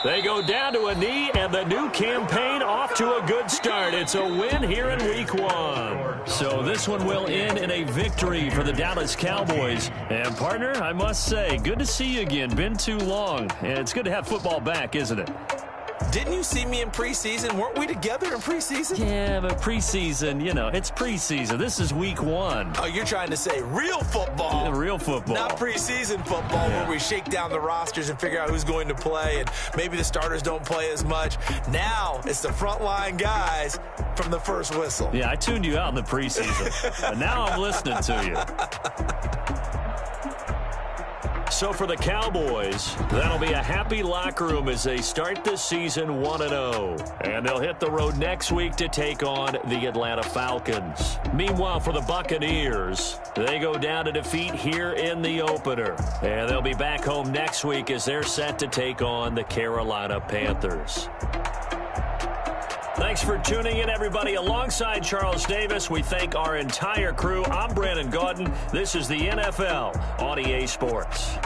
They go down to a knee, and the new campaign off to a good start. It's a win here in Week 1. So this one will end in a victory for the Dallas Cowboys. And, partner, I must say, good to see you again. Been too long. And it's good to have football back, isn't it? Didn't you see me in preseason? Weren't we together in preseason? Yeah, but preseason, you know, it's preseason. This is Week 1. Oh, you're trying to say real football. Real football. Not preseason football where we shake down the rosters and figure out who's going to play, and maybe the starters don't play as much. Now it's the frontline guys from the first whistle. Yeah, I tuned you out in the preseason. But now I'm listening to you. So for the Cowboys, that'll be a happy locker room as they start this season 1-0. And they'll hit the road next week to take on the Atlanta Falcons. Meanwhile, for the Buccaneers, they go down to defeat here in the opener. And they'll be back home next week as they're set to take on the Carolina Panthers. Thanks for tuning in, everybody. Alongside Charles Davis, we thank our entire crew. I'm Brandon Gaudin. This is the NFL on EA Sports.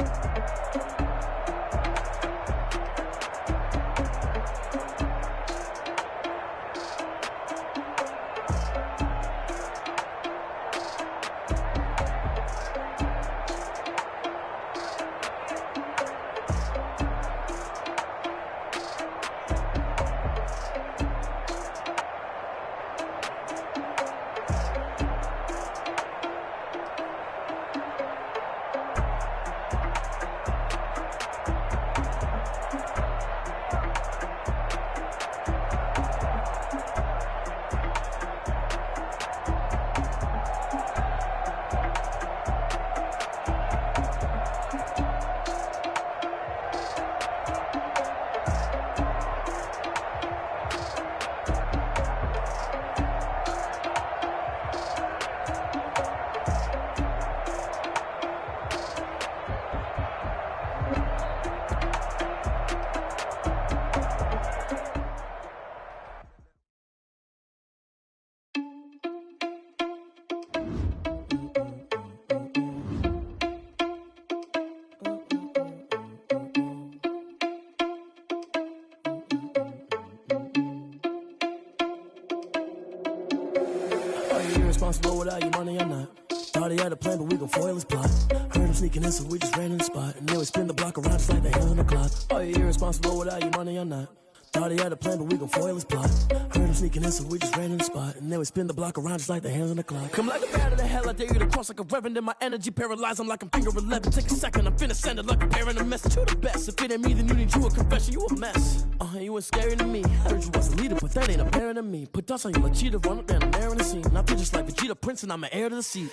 Responsible without your money or not. Thought he had a plan, but we gon' foil his plot. Heard him sneaking in, so we just ran in the spot. And then we spin the block around just like the hell on the clock. Are you irresponsible without your money or not? Thought he had a plan, but we gon' foil his plot. Heard him sneaking in, so we just ran in the spot. And then we spin the block around just like the hands on the clock. Come like a bat of the hell, I dare you to cross like a reverend. And my energy paralyzed, I'm like I'm finger 11. Take a second, I'm finna send it like a parent a message to the best. If it ain't me, then you need you a confession, you a mess. You ain't scary to me. Heard you was a leader, but that ain't apparent to me. Put dust on you like cheetah, run up down the air in the scene. And I feel just like Vegeta Prince, and I'm an heir to the seat.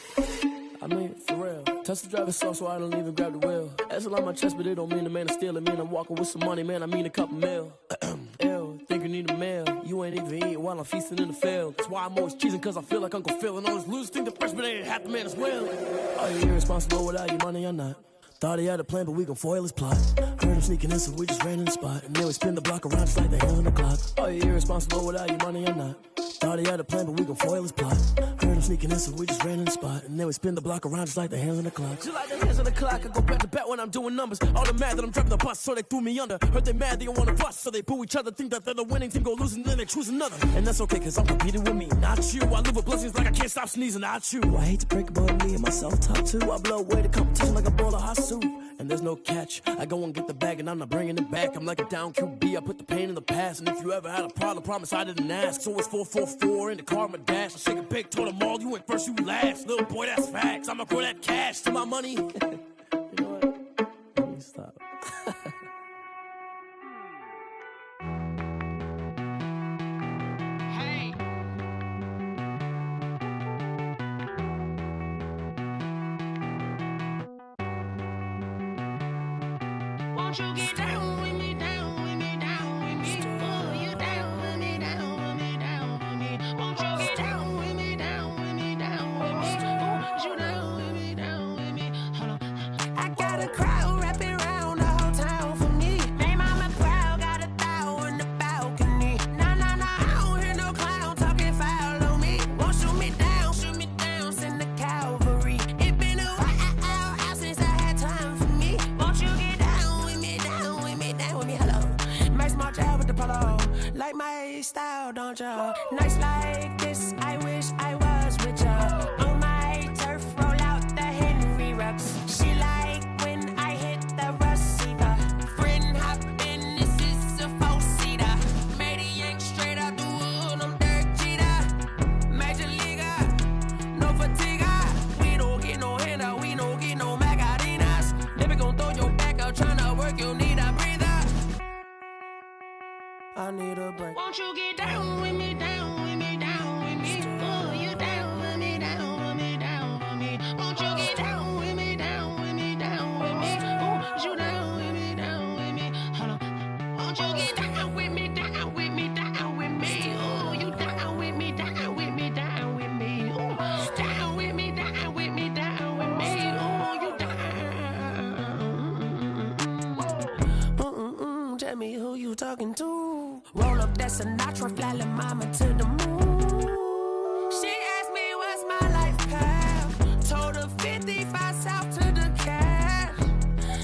I mean, for real. Touch the driver's soft, so I don't even grab the wheel. That's on my chest, but it don't mean the man is stealing. Mean I'm walking with some money, man, I mean a couple mil. Ew, think you need a meal. You ain't even eating while I'm feasting in the field. That's why I'm always cheesing, cause I feel like Uncle Phil. And all those losers think the freshman ain't half the man as well. Are you irresponsible without your money or not? Thought he had a plan, but we gon' foil his plot. Heard him sneaking in, so we just ran in the spot. And then we spin the block around just like the hell on the clock. Are you irresponsible without your money or not? Thought he had a plan, but we gon' foil his plot. Heard him sneaking in, so we just ran in the spot. And then we spin the block around just like the hands on the clock. Just like the hands on the clock, I go back to back when I'm doing numbers. All the mad that I'm driving the bus, so they threw me under. Heard they mad, they don't wanna bust, so they boo each other. Think that they're the winning team, go losing, then they choose another. And that's okay, cause I'm competing with me, not you. I live with blessings like I can't stop sneezing, not you. I hate to break about me and my self-talk too. I blow away the competition like a bowl of hot soup. And there's no catch. I go and get the bag and I'm not bringing it back. I'm like a down QB, I put the pain in the past. And if you ever had a problem, promise I didn't ask. So it's 444 in the car, my dash. I shake a big, told them all, you went first, you last. Little boy, that's facts. I'ma grow that cash to my money. You know what? Let me stop. Won't you get down with me, down with me, down with me? Oh, you down with me, down with me, down with me. Won't you get down with me, down with me, down with me? Oh, you down with me, down with me? Hold on. I got a crowd wrapping around the whole town for me. Name on my crowd, got a thou in the balcony. Nah, nah, nah, I don't hear no clown talking foul on me. Won't shoot me down, send the cavalry. It been a while since I had time for me. Won't you get down with me, hello. Max March out with the polo. Like my style, don't ya? Nights like this, I wish I was with ya. On my turf, roll out the Henry Rux. She like when I hit the receiver. Friend hop in, this is a four-seater. Made a yank straight out the wood, I'm Derek Jeter. Major leaguer, no fatigue. We don't get no handout, we don't get no Macarinas. Never gon' throw your back out, tryna work, you need a breather. I need a break. Won't you get down with me, down with me, down with me? Oh, you down with me, down with me, down with me. Won't you get down with me, down with me, down with me? Oh, tell me who you talking to. Roll up that Sinatra, fly la mama to the moon. She asked me what's my life path. Told her 55 south to the cab.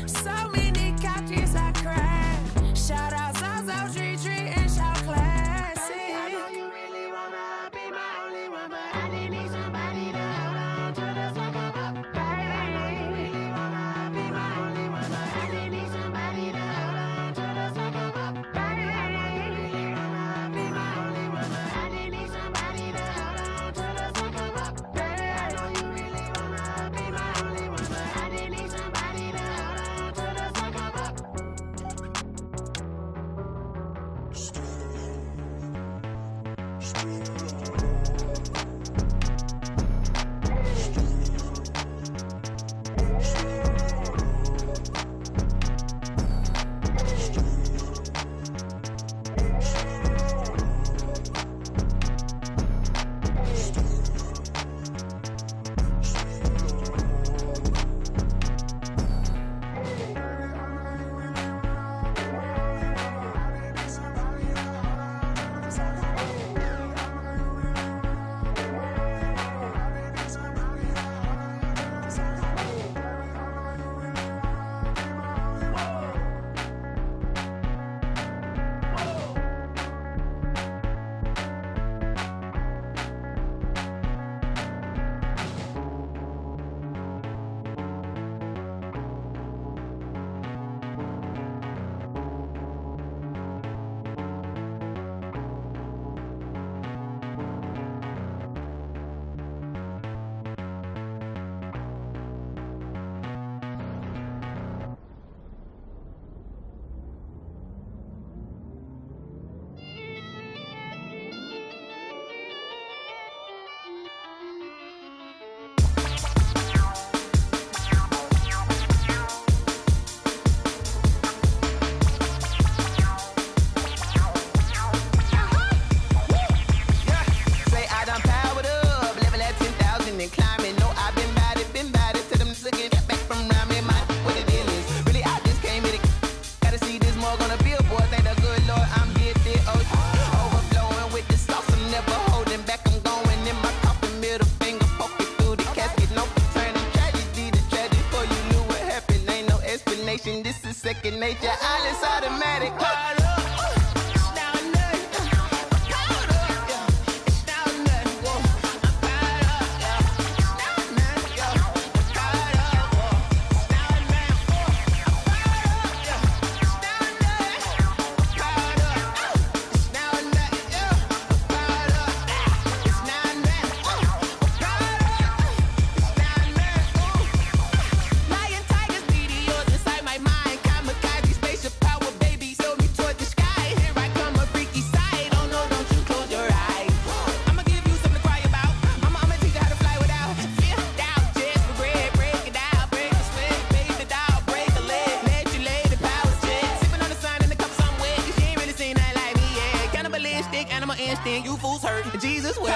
So many couches I cried. Shout out South Tree and shout classic. I know you really wanna be my only one, but I didn't need somebody to hold on to the second up. I know you really wanna be my only one, but I didn't need somebody to hold on to the second up. I know you really wanna be my only one, but I didn't need somebody to hold on to the second up. I know you really wanna be my only one, but I didn't need somebody to hold on to the second up. This is second nature, all is automatic. You fools hurt, Jesus will.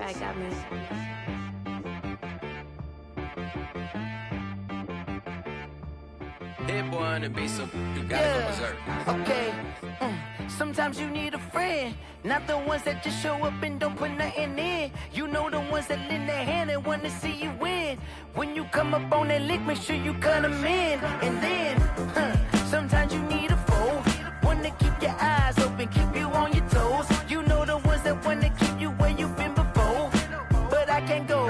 track got me. Hit boy on the beat, so you gotta go berserk. Okay. Sometimes you need a friend, not the ones that just show up and don't put nothing in. You know the ones that lend their hand and wanna see you win. When you come up on that lick, make sure you cut them in. And then, sometimes you need a foe, one to keep your eyes open, keep you on your toes. You know the ones that wanna keep you where you've been before. But I can't go,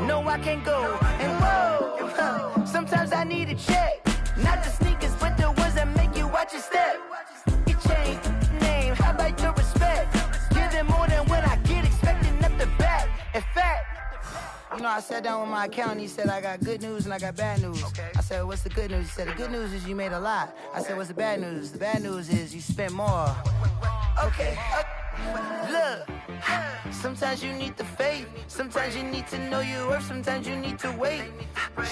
no I can't go. And whoa, sometimes I need a check, not the sneakers, but the ones that make you watch your step. Change name, how about your respect? Give them more than what I get, expecting up the back. In fact, you know, I sat down with my accountant, he said I got good news and I got bad news. I said, what's the good news? He said, the good news is you made a lot. I said, what's the bad news? The bad news is you spent more. Okay, look, sometimes you need the faith, sometimes you need to know your worth, sometimes you need to wait.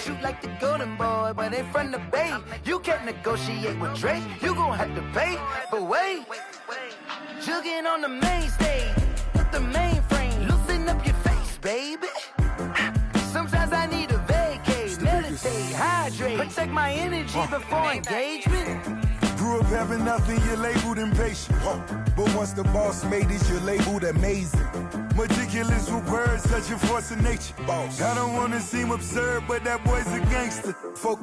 Shoot like the golden boy, but ain't from the bay. You can't negotiate with Drake, you gon' have to pay. But wait, jugging on the main stage with the mainframe, loosen up your face, baby. Sometimes I need a vacate, meditate, hydrate, protect my energy before engagement. Grew up having nothing, you're labeled impatient. But once the boss made it, you're labeled amazing. Meticulous with words, such a force of nature. I don't wanna seem absurd, but that boy's a gangster.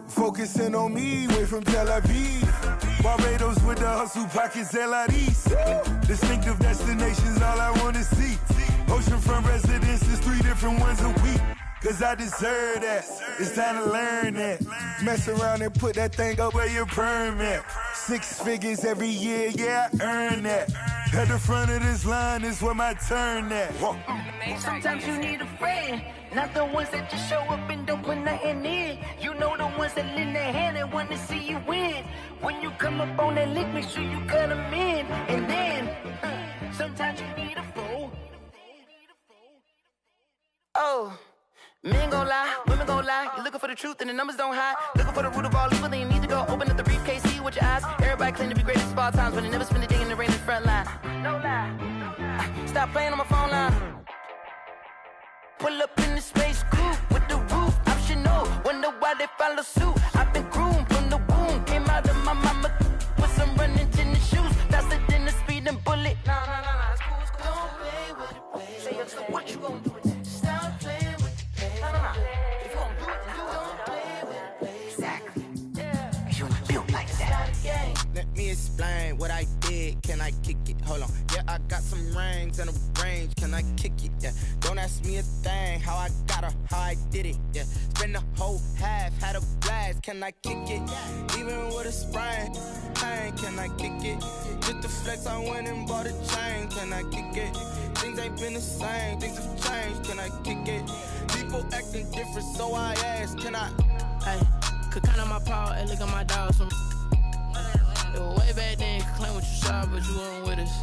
Focusing on me, way from Tel Aviv. Barbados with the hustle pockets, LIDs. Distinctive destinations, all I wanna see. Oceanfront residences, 3 different ones a week. Cause I deserve that, it's time to learn that. Mess around and put that thing up where your permit. 6 figures every year, yeah, I earn that. At the front of this line is where my turn at. Sometimes you need a friend, not the ones that just show up and don't put nothing in. You know the ones that lend their hand and want to see you win. When you come up on that lick, make sure you cut them in. And then, sometimes you need a foe. Oh. Men gon' lie, women gon' lie. You're looking for the truth and the numbers don't hide. Looking for the root of all evil, then you need to go open up the briefcase, see with your eyes. Everybody claim to be greatest of all times, but they never spend a day in the rain in the front line. No lie. Stop playing on my phone line. Pull up in the space coupe with the roof optional. Wonder why they follow suit. I've been groomed from the womb. Came out of my mama with some running tennis shoes. Faster than the speeding bullet. Nah, it's cool, it's cool. Don't play with it, baby. Say so what you gon' do with it? Stop playing with it. If you gon' do it, then don't play with it, baby. Exactly. Cause you ain't built like that. Let me explain what I did. Can I kick it? Hold on. Yeah, I got some rings and a range. Can I kick it? Yeah. Don't ask me a thing. How I got her, how I did it. Yeah. Spend the whole half, had a blast. Can I kick it? Even with a sprain. Pain, can I kick it? Just the flex, I went and bought a chain. Can I kick it? Things ain't been the same. Things have changed. Can I kick it? People acting different, so I ask, can I? Hey, could count on my power, and look at my dogs from. It was way back then, could claim what you saw, but you weren't with us.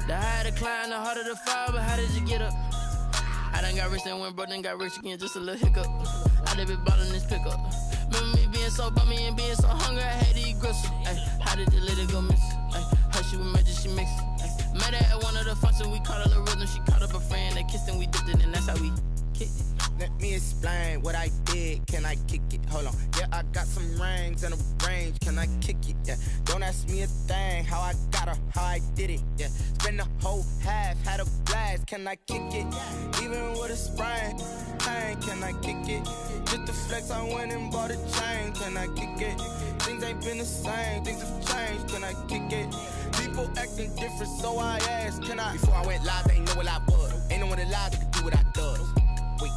The higher the climb, the harder the fall, but how did you get up? I done got rich and went broke, then got rich again, just a little hiccup. I done been ballin' this pickup. Remember me being so bummy and being so hungry, I had to eat gristle. Ay, how did the lady go miss? Ay, how she was magic, she mixed. Met her at one of the functions, we caught a little rhythm, she caught up a friend, they kissed and we dipped it, and that's how we kicked it. Let me explain what I did. Can I kick it? Hold on. Yeah, I got some rings and a range. Can I kick it? Yeah. Don't ask me a thing. How I got her, how I did it. Yeah. Spend the whole half, had a blast. Can I kick it? Even with a sprain. Pain, can I kick it? Just the flex, I went and bought a chain. Can I kick it? Things ain't been the same. Things have changed. Can I kick it? People acting different, so I asked, can I? Before I went live, they ain't know what I was. Ain't no one alive that could do what I does. Wait.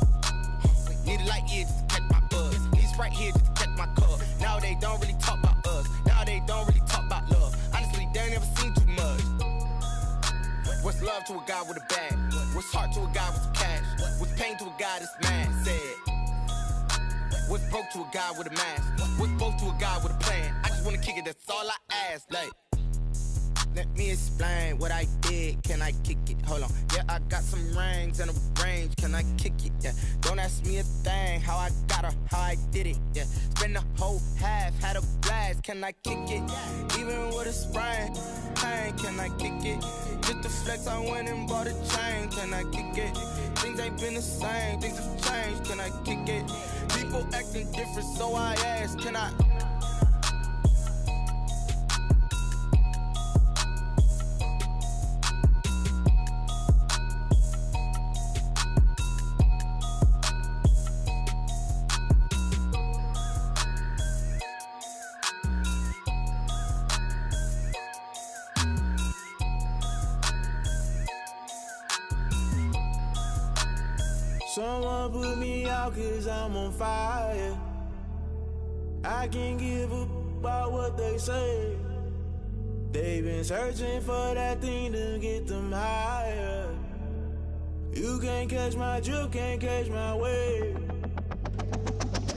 Need a light here just to catch my buzz. Need Sprite here just to catch my cup. Now they don't really talk about us. Now they don't really talk about love. Honestly, they ain't never seen too much. What's love to a guy with a bag? What's heart to a guy with some cash? What's pain to a guy that's mad? Said. What's broke to a guy with a mask? What's both to a guy with a plan? I just wanna kick it, that's all I ask. Like, Let me explain what I did. Can I kick it? Hold on. Yeah, I got some rings and a range. Can I kick it? Yeah. Don't ask me a thing. How I got her, how I did it. Yeah. Spend the whole half, had a blast. Can I kick it? Even with a sprain, pain. Can I kick it? Just to flex, I went and bought a chain. Can I kick it? Things ain't been the same. Things have changed. Can I kick it? People acting different, so I ask. Can I? Someone put me out 'cause I'm on fire. I can't give a about what they say. They've been searching for that thing to get them higher. You can't catch my drift, can't catch my wave.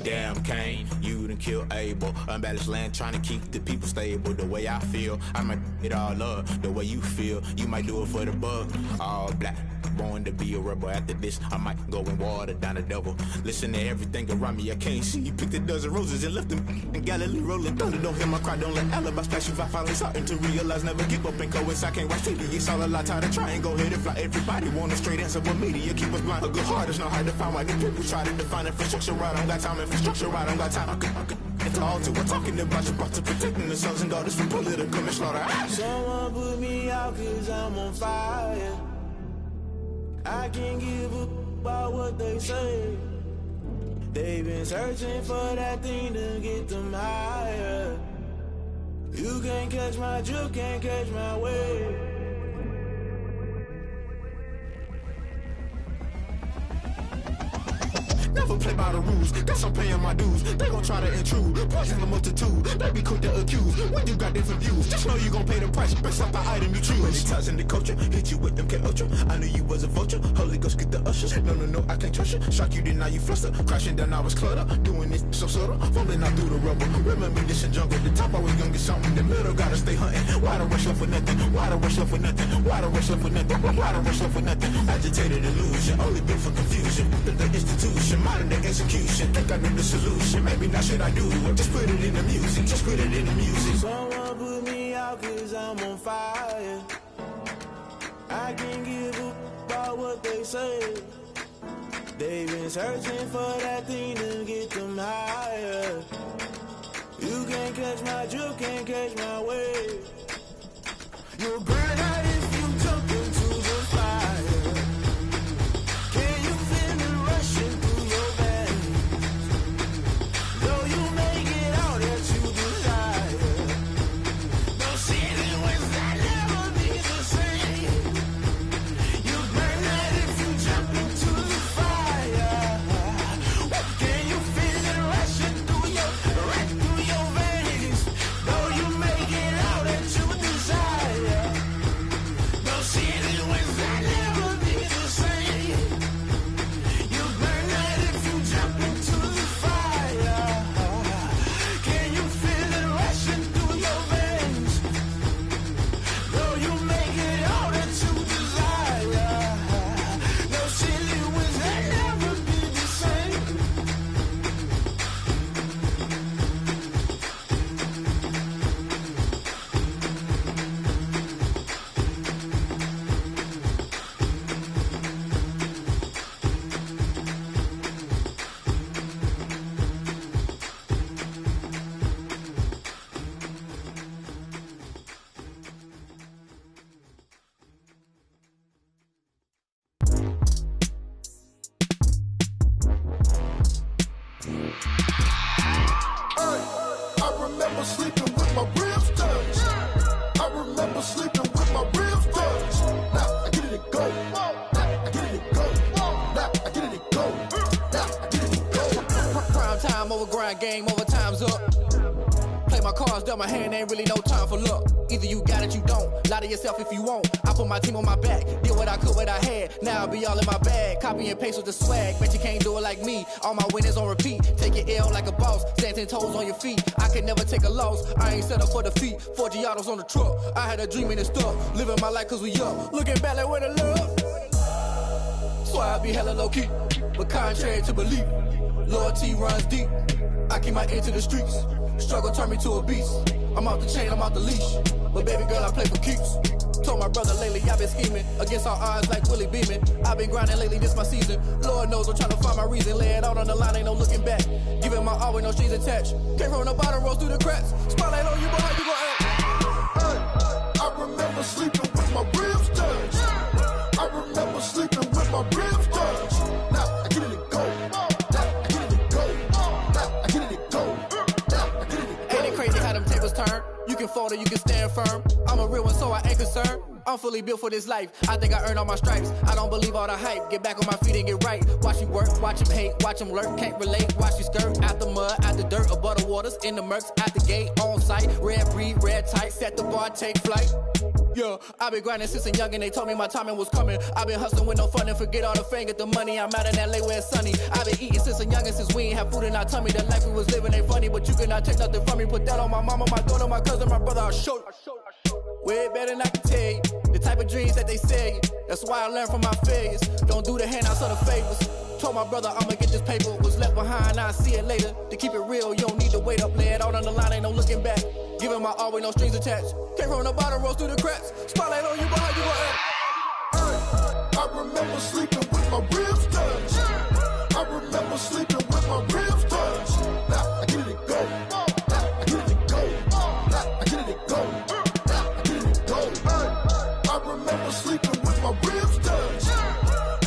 Damn Kane, you done killed Abel. Unbalanced land trying to keep the people stable. The way I feel, I might it all up. The way you feel, you might do it for the bug. All black, born to be a rebel. After this, I might go and water down the devil. Listen to everything around me, I can't see. You picked a dozen roses and left them in Galilee rolling thunder. Don't hear my cry, don't let alibi splash you. I finally starting to realize, never give up and coincide. Can't watch TV, it's all a lot. Tired of trying, go ahead and fly. Everybody want a straight answer, but media keep us blind. A good heart is not hard to find. Why the people try to define infrastructure right? I don't got time, infrastructure right? I don't got time. I could it's all to we're talking about you, about to protecting the sons and daughters from political and slaughter. Someone put me out 'cause I'm on fire. I can't give a about what they say. They've been searching for that thing to get them higher. You can't catch my drift, can't catch my wave. Never play by the rules, guess I'm paying my dues. They gon' try to intrude, poison the multitude. They be quick to accuse, when you got different views. Just know you gon' pay the price, based off the item you choose. When it ties in the culture, hit you with MK Ultra. I knew you was a vulture, Holy Ghost get the ushers. No, I can't trust you. Shock you, then now you fluster. Crashing down, I was cluttered. Doing this so subtle, falling out through the rubble. Remember this in jungle, the top always gonna get something. The middle gotta stay hunting. Why the rush left for nothing? Why the rush left for nothing? Why the rush left for nothing? Why the rush left for nothing? Agitated illusion, only built for confusion. The institution, modern day execution. Think I know the solution, maybe not should I do it? Just put it in the music, just put it in the music. Someone put me out 'cause I'm on fire. I can't give a about what they say. They've been searching for that thing to get them higher. You can't catch my drift, can't catch my wave. You'll burn out if you jump into the fire. Can you feel it rushing through your veins? Though you make it out that you desire. Those feelings will never be the same. You burn out if you jump into the fire. Can you feel it rushing through your veins? Though you make it out that you desire. Those feelings will never be the same. You burn out if you jump into the fire. Can you feel it rushing through your veins? Though you make it all that you desire. No silly winds that never be the same. I remember sleeping with my ribs touched. I remember sleeping with my ribs touched. Now I get it to go. Now I get it to go. Now I get it to go. Now I get it to go. Prime time over grind game over time's up. Play my cards dealt my hand, ain't really no time for luck. Either you got it, you don't. Lie to yourself if you won't. I put my team on my back, did what I could, what I had. Now I'll be all in my bag. Copy and paste with the swag. Bet you can't do it like me. All my winners on repeat. Take your L like a boss. Stand 10 toes on your feet. I can never take a loss. I ain't set up for defeat. 4 Giottos on the truck. I had a dream and it's stuck. Living my life cause we up. Looking back like where the love. So I be hella low key. But contrary to belief, loyalty runs deep. I keep my ear to the streets. Struggle turned me to a beast. I'm out the chain, I'm out the leash. But baby girl, I play for keeps. Told my brother lately, I've been scheming. Against all odds like Willie Beeman. I've been grinding lately, this my season. Lord knows I'm trying to find my reason. Lay it out on the line, ain't no looking back. Giving my all with no strings attached. Came from the bottom, rose through the cracks. Spotlight on you, boy, how you gon' act? I remember sleeping with my ribs touched. I remember sleeping with my ribs touched. Now I get it to go. Now I get it to go. Now I get it to go. Now I get it to go. Ain't it crazy how them tables turn? You can fold or you can stand firm. I'm a real one, so I ain't concerned. I'm fully built for this life. I think I earned all my stripes. I don't believe all the hype. Get back on my feet and get right. Watch you work, watch him hate, watch him lurk. Can't relate, watch you skirt. Out the mud, out the dirt, above the waters, in the murks, out the gate, on site. Red breed, red tight, set the bar, take flight. Yeah, I been grinding since a young and they told me my timing was coming. I been hustling with no fun and forget all the fame, get the money. I'm out in LA where it's sunny. I been eating since a young and since we ain't have food in our tummy. The life we was living ain't funny, but you cannot take nothing from me. Put that on my mama, my daughter, my cousin, my brother, I'll show you. Way better than I can tell you. The type of dreams that they sell you. That's why I learned from my failures. Don't do the handouts or the favors. Told my brother I'ma get this paper. Was left behind, I'll see it later. To keep it real, you don't need to wait up. Lay it out on the line, ain't no looking back. Giving my all with no strings attached. Came from the bottom, rose through the cracks. Spotlight on you, boy, how you gon' act? I remember sleeping with my ribs touched. I remember sleeping with my ribs touched. Now I get it to go. Now I get it to go. Now I get it to go. Now I get it to go. I remember sleeping with my ribs touched.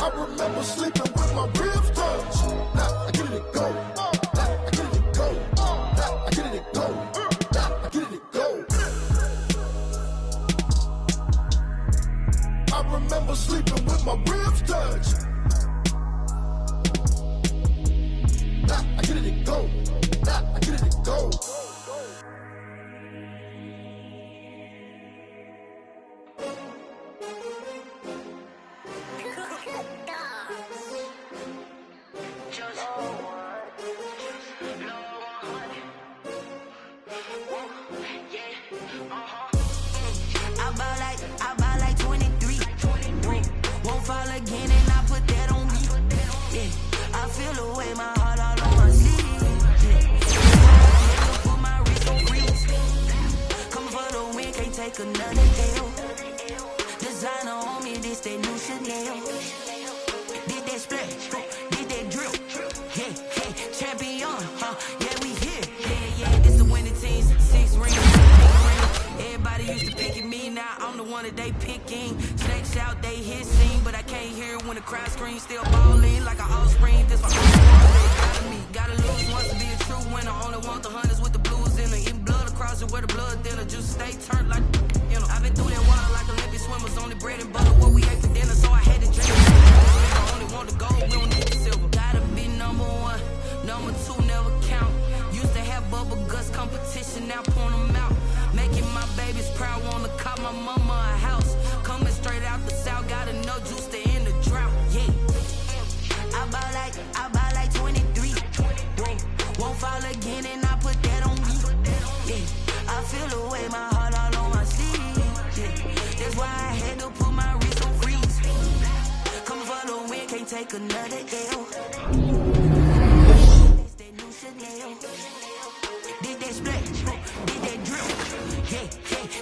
I remember sleeping with my ribs touched. Now I get it to go. Now I get it to go. Now I get it to go. Now I get it to go. I remember sleeping with my ribs touched. Now I get it to go. Now I get it to go. I buy like 23. Won't fall again and I put that on me. Yeah, I feel away my heart all on my sleeve. Yeah, put my wrist on freeze. Come for the win, can't take another L. Designer on me, this that new Chanel. Did that splash, did that drip. Yeah, yeah, champion, yeah, we here. Yeah, this the winning teams, 6 rings. Everybody used to pick at me, now I'm the one that they picking. Snakes out, they hissing, but I can't hear when the crowd screams. Still ballin' like an offspring. This my gotta lose once to be a true winner. Only want the hunters with the blues in the eating blood across it where the blood thinner. Juice stay turned like, you know. I've been through that water like Olympic swimmers. Only bread and butter what we ate for dinner, so I had to drink. I only want the gold, we don't need the silver. Gotta be number 1, number 2 never count. Used to have bubble guts competition, now point them out. Making my babies proud, wanna call my mama a house. Coming straight out the south, got enough juice to end the drought. Yeah, I buy like 23. Won't fall again and I put that on me. Yeah, I feel away my heart all on my sleeve. Yeah, that's why I had to put my wrist on freeze. Coming for the win, can't take another L. That's that new Chanel. Did that splash, did that drip. Yeah,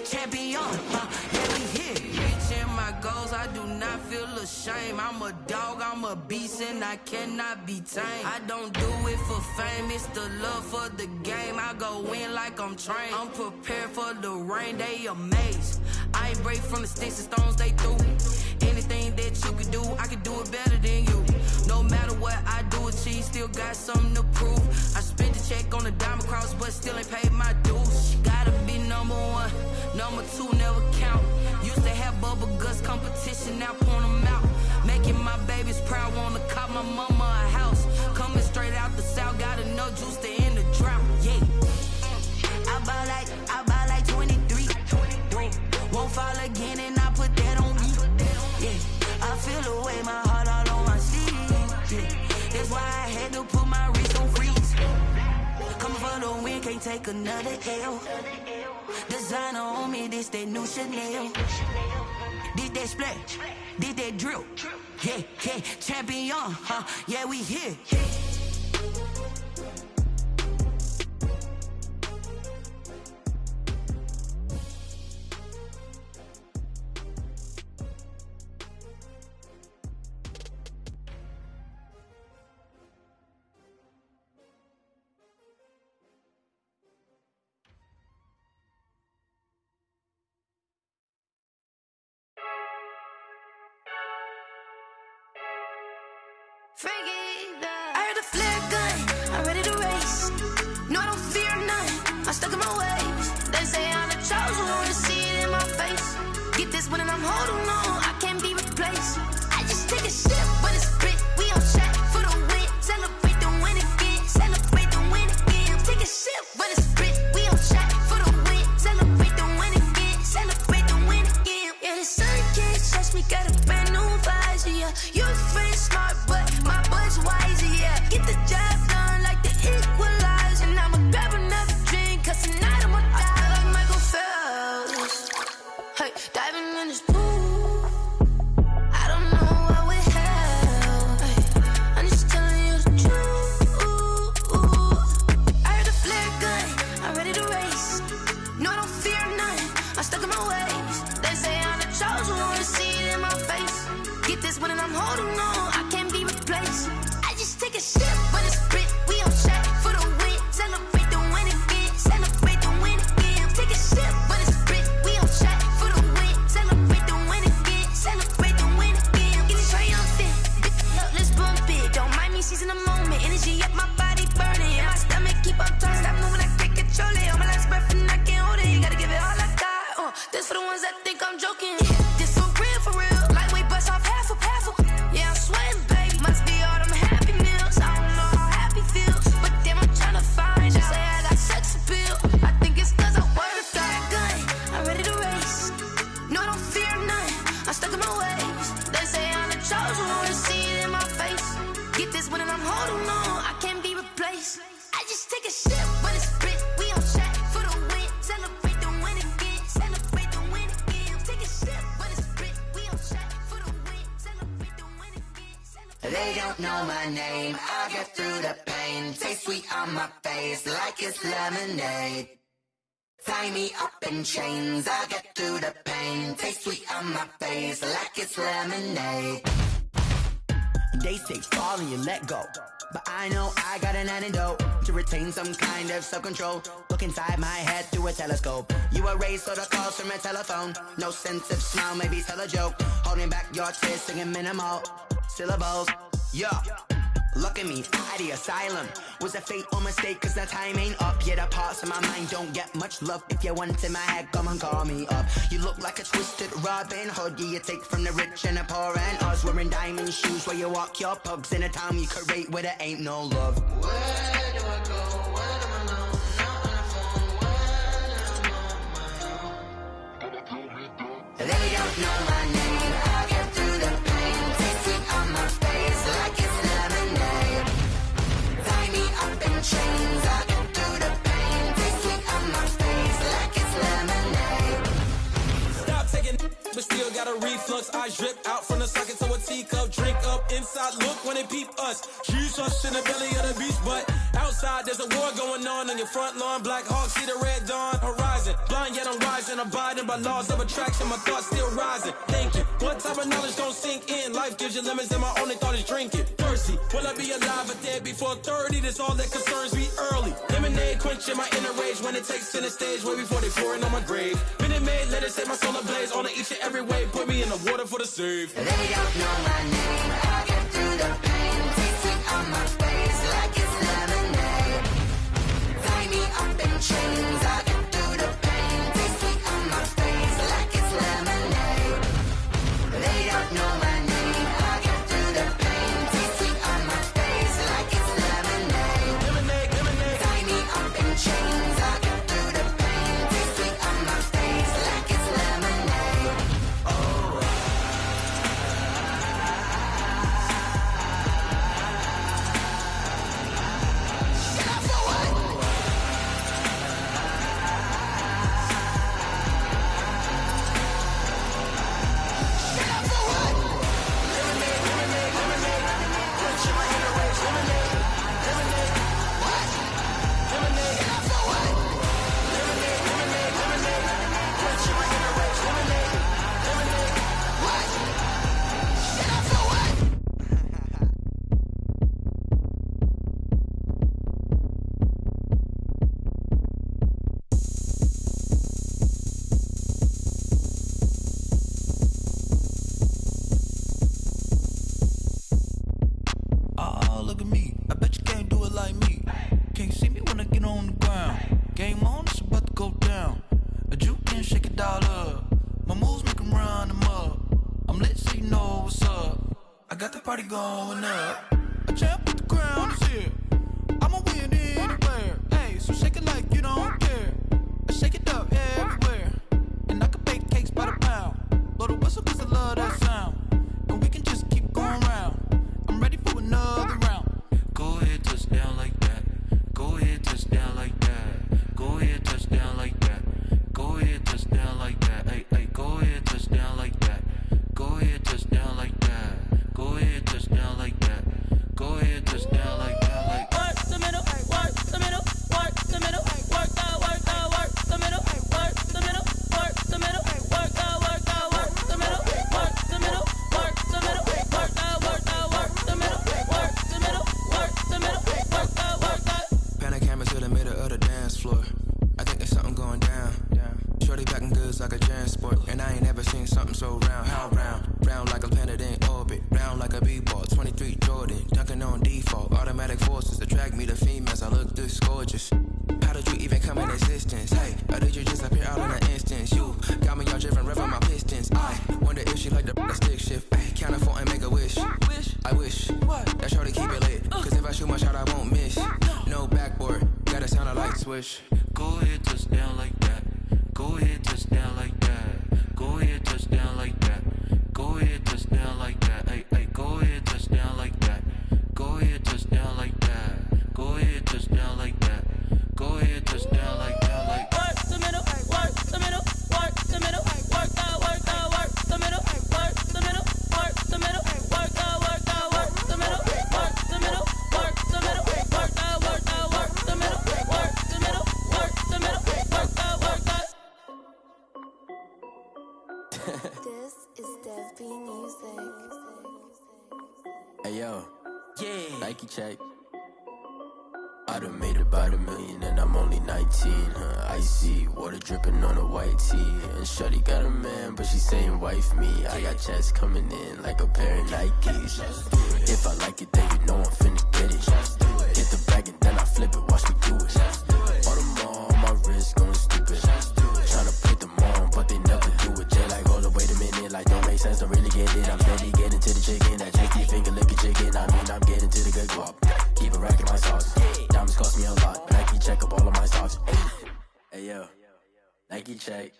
champion, yeah, we here. Reaching my goals, I do not feel ashamed. I'm a dog, I'm a beast, and I cannot be tamed. I don't do it for fame, it's the love for the game. I go in like I'm trained. I'm prepared for the rain, they amazed. I ain't break from the sticks and stones they threw. Anything that you could do, I could do it better than you. No matter what I do, achieve, still got something to prove. I spent the check on the diamond cross, but still ain't paid my dues. Gotta be number 1, number 2 never count. Used to have bubble guts competition, now point them out. Making my babies proud, wanna call my mama a house. Coming straight out the south, got enough juice to end the drought. Yeah, I buy can't take another L. Designer on me, this that new Chanel. This that splash, this that drill. Yeah, yeah, champion, huh? Yeah, we here. I heard a flare gun, I'm ready to race. No, I don't fear none, I'm stuck in my ways. They say I'm the chosen one, to see it in my face. Get this one and I'm holding on, I can't be replaced. I just take a sip, but it's spit, we on track for the win. Celebrate the win again, celebrate the win again. Take a sip, but it's spit, we on track for the win. Celebrate the win again, celebrate the win again. Yeah, the sun can't touch me, got a brand new visor, yeah. You're friend smart, but my bud's wiser, yeah. Get the job done like the equalizer. And I'ma grab another drink, cause tonight I'ma die like Michael Phelps. Hey, diving in this pool, I don't know what would help. Hey, I'm just telling you the truth. I heard a flare gun, I'm ready to race. No, I don't fear none, I'm stuck in my ways. They say I'm the chosen one, to see it in my face. Get this one and I'm holding on, I can't be replaced. I just take a sip, but it's spit, we on track for the win. Celebrate the win again, celebrate the win again. Take a sip, but it's spit, we on track for the win. Celebrate the win again, celebrate the win again. Get it triumphant, up, let's bump it. Don't mind me seizing the moment, energy up my body burning. And my stomach keep on turning, stop moving, I can't control it. On my last breath and I can't hold it, you gotta give it all I got. This for the ones that think I'm joking. This for real, lightweight bust off half a. Yeah, I'm sweating, babe. Must be all them happy meals. I don't know how happy feels, but damn, I'm tryna find out. Say I got sex appeal. I think it's cause I wear a flat gun. I'm ready to race. No, I don't fear none. I'm stuck in my ways. They say I'm the chosen one, to see it in my face. Get this one and I'm holding on, I can't be replaced. I just take a sip, but it's spit. We on track for the win. Celebrate the win again. Celebrate the win again. Take a sip, but it's spit. We on track for the win. Celebrate the win again. They don't know my name, I get through the pain. Taste sweet on my face like it's lemonade. Tie me up in chains, I get through the pain. Taste sweet on my face like it's lemonade. They say fall and you let go, but I know I got an antidote to retain some kind of self-control. Look inside my head through a telescope. You erase all the calls from a telephone. No sense of smile, maybe tell a joke. Holding back your tears, singing minimal syllables. Yeah, look at me, at the asylum. Was a fate or mistake, cause the time ain't up. Yet the parts of my mind don't get much love. If you want in my head, come and call me up. You look like a twisted Robin Hood. Yeah, you take from the rich and the poor and us. Wearing diamond shoes where you walk your pugs in a town you create where there ain't no love. Where do I go? Where am I now? Not on the phone. Where am I on my own? They don't know my name. I get through the pain. Taste sweet on my face like it's lemonade. Tie me up in chains. I get through the pain. Taste sweet on my face like it's lemonade. Stop taking, but still got a reflux. I drip out from the socket to a teacup. Drink up inside. Look when they peep us. Choose us in the belly of the beast, but outside there's a war going on your front lawn. Black Hawk see the red dawn horizon. Blind yet I'm rising, abiding by laws of attraction. My thoughts still rising. Thinking, what type of knowledge don't sink in? Life gives you lemons, and my only thought is drinking. Thirsty, will I be alive or dead before 30? That's all that concerns me early. Lemonade quenching my inner rage when it takes center stage, way before they pour it on my grave. Minute Maid, let it set my soul ablaze on each and every way. Put me in the water for the save. They don't know my name. I get through the pain. Taste sweet on my face like it's lemonade. Tie me up in chains. I get through the pain. Taste sweet on my face like it's lemonade. They don't know my name. I get through the pain. Taste sweet on my face like it's lemonade. Lemonade, lemonade. Tie me up in chains. I get through the pain. Taste sweet on my face like it's lemonade. Oh. money going up. A champ with the crown is here. I'ma win anywhere. Hey, so shake it like you don't care. Shake it up everywhere. And I can bake cakes by the pound. Blow the whistle cause I love that sound. And we can just keep going round. I'm ready for another round. Go ahead, touch down like that. Go ahead, touch down like that. Go ahead, touch down like that. Go ahead, touch down like that. Hey, hey, go ahead, touch down like that. Go ahead, touch down like that. Go ahead, touch down like that. Go ahead, touch down like that. Like work the middle, work the middle, work the middle, work the middle, work the middle, work the middle, work the middle, work the middle, work the middle, work the middle, work the middle, work the middle, work the middle, work the. Pan a camera to the middle of the dance floor. I think there's something going down. Shorty backing goods like a transport, and I ain't never seen something so round. How round? Round like a planet in orbit, round like a b-ball. 23 Jordan, dunking on default. Automatic forces attract me to females. I look this gorgeous. How did you even come in existence? Hey, or did you just appear out in an instance? You got me all driven, revving my pistons. I wonder if she like the stick shift. Hey, count a 4 and make a wish. I wish that shorty keep it lit. Cause if I shoot my shot, I won't miss. No backboard, gotta sound a light switch. go ahead, touch down like that. Go ahead, touch down like that. Go ahead, touch down like that. Go ahead, touch down like that. Hey, hey, go ahead, touch down like that. Go ahead, touch down like that. Go ahead, touch down like that. Go ahead, touch down like that. Like work the middle, work the middle, work the middle, work the middle, work the middle, work the middle, work the middle, work the middle, work the middle, work the middle, work the middle, work the middle, work the middle, work the middle, work the. This is Dev B Music. Hey yo, yeah, Nike check. I done made about $1 million and I'm only 19. Icy water dripping on a white tee. And shorty got a man, but she saying wife me. I got checks coming in like a pair of Nikes. If I like it, then you know I'm finna get it. Get the bag and then I flip it, watch me do it. All them on my wrist going stupid. Tryna put them on, but they never do it. Jay like, hold up, wait a minute, like don't make sense, don't really get it. I'm steady getting to the chicken, that tricky finger licking chicken. I mean, I'm getting to the good guap. Keep a rack in my sauce. Diamonds cost me a lot. Nike check up all of my stocks. Hey yo, Nike check.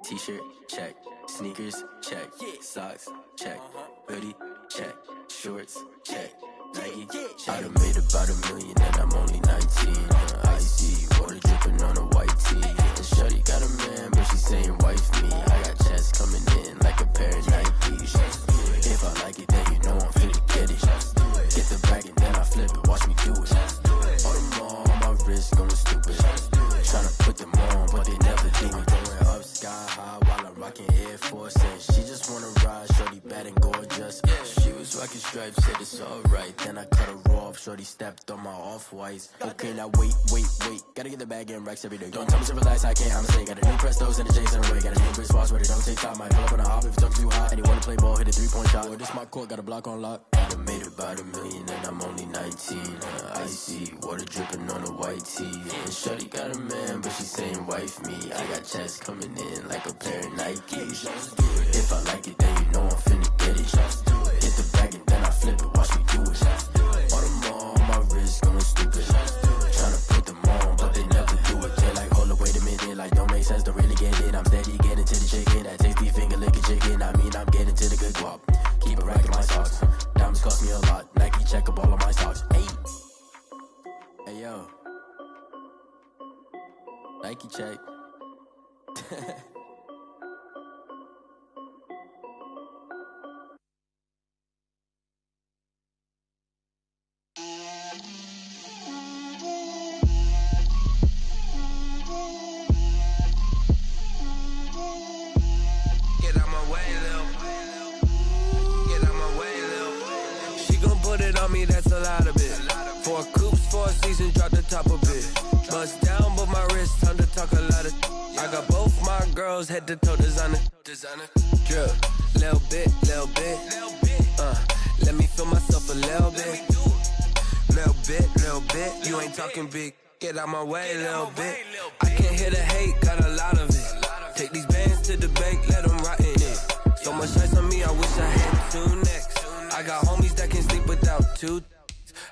T-shirt check. Sneakers check. Socks check. Hoodie check. Shorts check. Nike check. I done made about $1 million and I'm only 19. Icy water dripping on a white tee. And shorty got a man, but she saying wife me. I got checks coming in like a pair of Nikes. If I like it, then you know I'm finna get it. Get the bag and then I flip it, watch me do it. All them on my wrist going stupid. Tryna put them on, but they never do it. Going up sky high while I'm rocking Air Force. And she just wanna ride, shorty bad and gorgeous. She was rocking stripes, said it's alright. Then I cut her off, shorty stepped on my off-whites. Okay, now wait. Gotta get the bag and racks every day. Don't tell me to relax, I can't, I'm saying. Got a new Prestos and a Jason away. Got a new Chris Foss, but it don't take time. Might pull up on a hop if it talks too hot. And you wanna play ball, hit a 3-point shot. Or this my court, got a block on lock. I done made about $1 million and I'm only 19. Icy water dripping on a white tee. And shorty got a man, but she saying wife me. I got checks coming in like a pair of Nikes. If I like it, then you know I'm finna get it. Hit the bag and then I flip it, watch me do it. All them on my wrist going stupid. Tryna put them on, but they never do it. They're like, hold up, wait a minute, like don't make sense, don't really get it. I'm steady getting to the chicken, that tasty finger licking chicken. I mean, I'm getting to the good guap. Keep a rack in my socks. Diamonds cost me a lot. Nike check up all of my stocks. Hey yo, Nike check. That's a lot of it. 4 coops, 4 seasons, drop the top a bit. Bust down, but my wrist, time to talk a lot of. I got both my girls head to toe designer. Drip, little bit. Let me feel myself a little bit. Little bit. You ain't talking big. Get out my way, little bit. I can't hear the hate, got a lot of it. Take these bands to the bank, let them rot in it. So much ice on me, I wish I had 2 next. I I got homies that can sleep without two.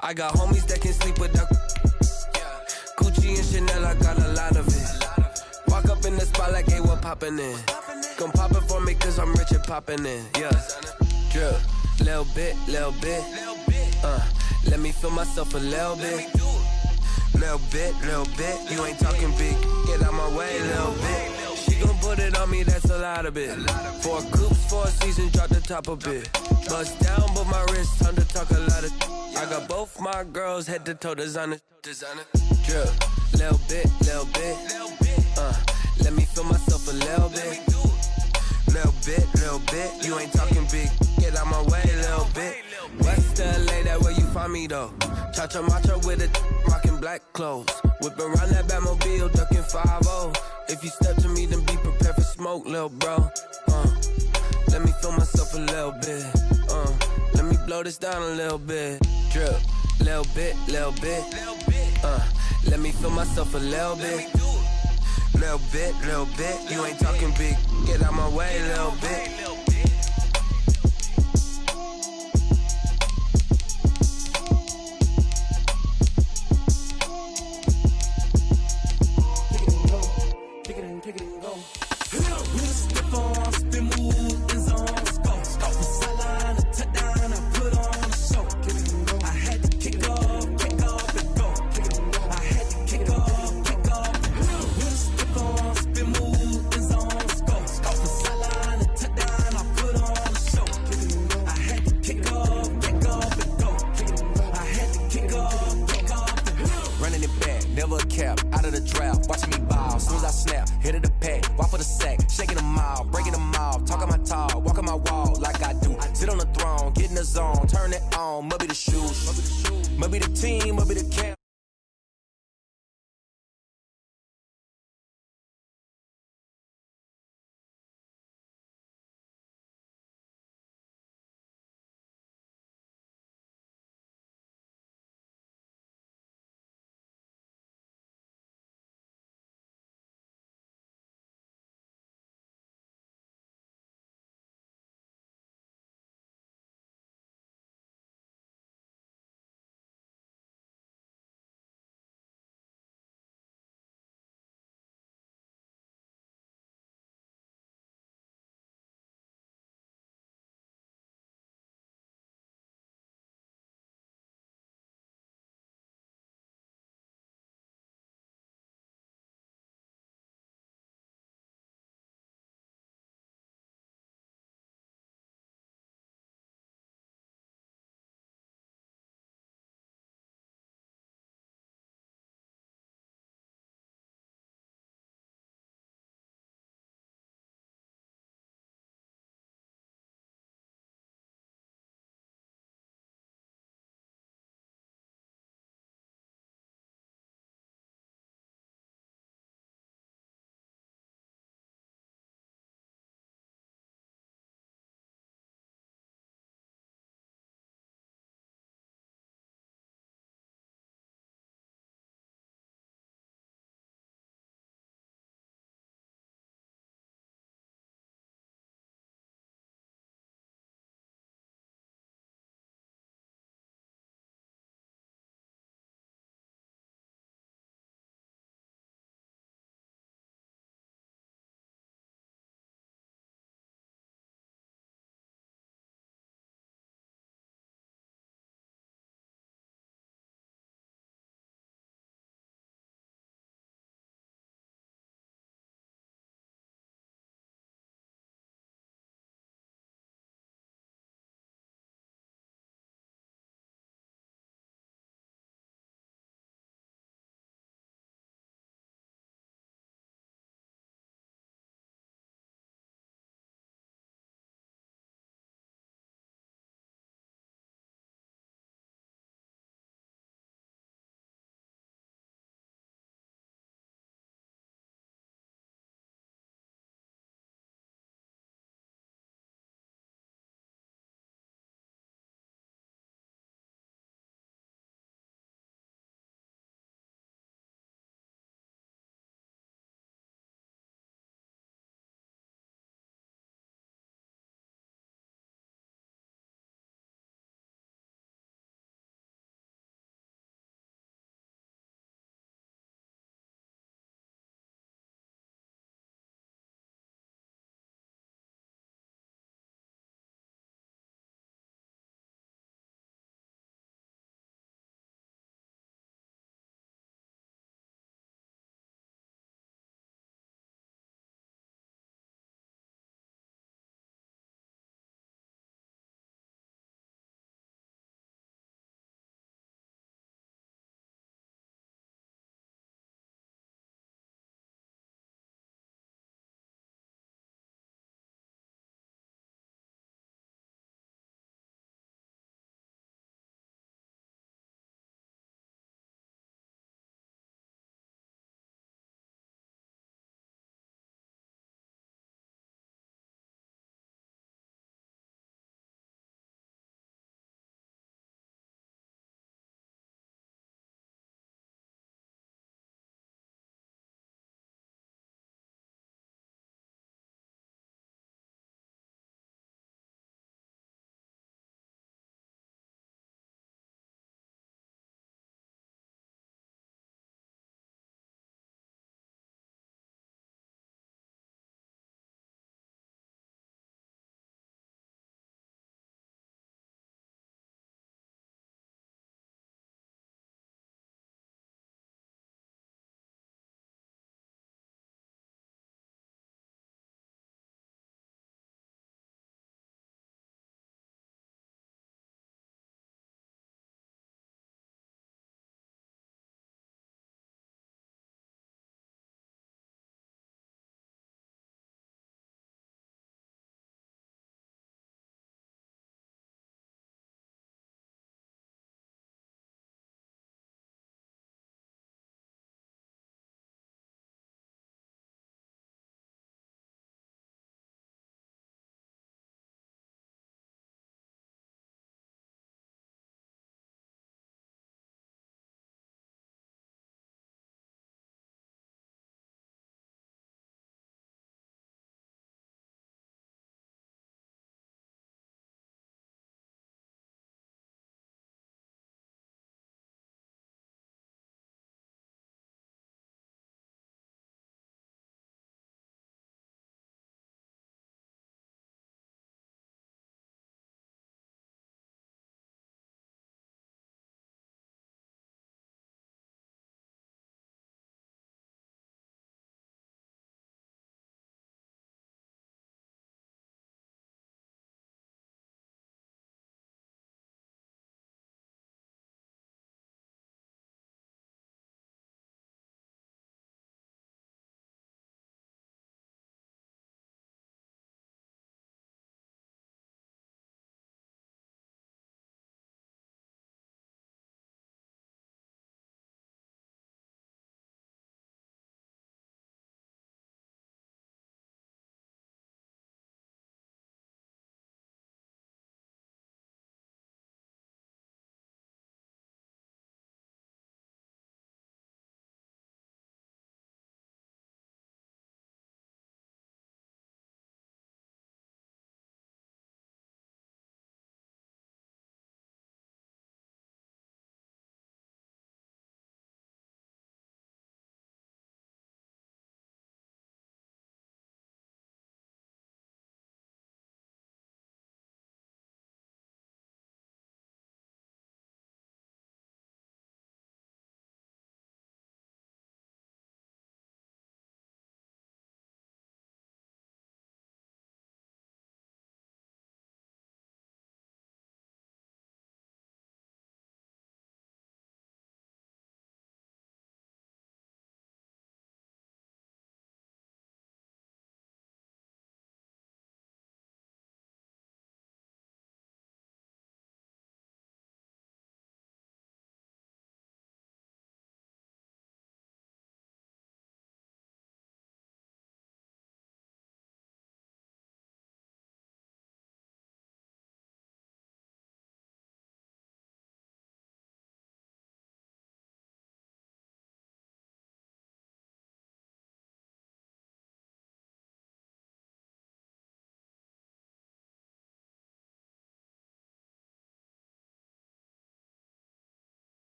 I got homies that can sleep without. Gucci and Chanel, I got a lot of it. Walk up in the spot like, hey, what poppin' in? Come pop it for me, cause I'm rich and poppin' in. Yeah, drip, little bit. Let me feel myself a little bit. Little bit. You ain't talking big. Get out my way, little bit. She gon' put it on me, that's a lot of it. 4 coops, 4 seasons, drop the top a bit. Bust down, but my wrist, time to talk a lot of. I got both my girls head to toe designer. Drip, little bit. Let me feel myself a little bit. Little bit. You ain't talking big. Get out my way, little bit. West LA, that where you find me though. Cha-cha matcha with a rockin' black clothes. Whip around that Batmobile, ducking 5-0. If you step to me, then be prepared for smoke, little bro. Let me feel myself a little bit. Let me blow this down a little bit. Drip, little bit. Let me feel myself a little bit. Little bit. You ain't talking big. Get out my way, little bit. Maybe the team, maybe the camp.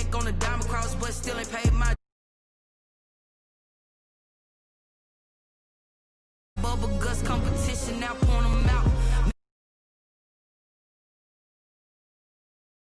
neck on a diamond cross, but still ain't paid my bubble guts competition. Now pouring them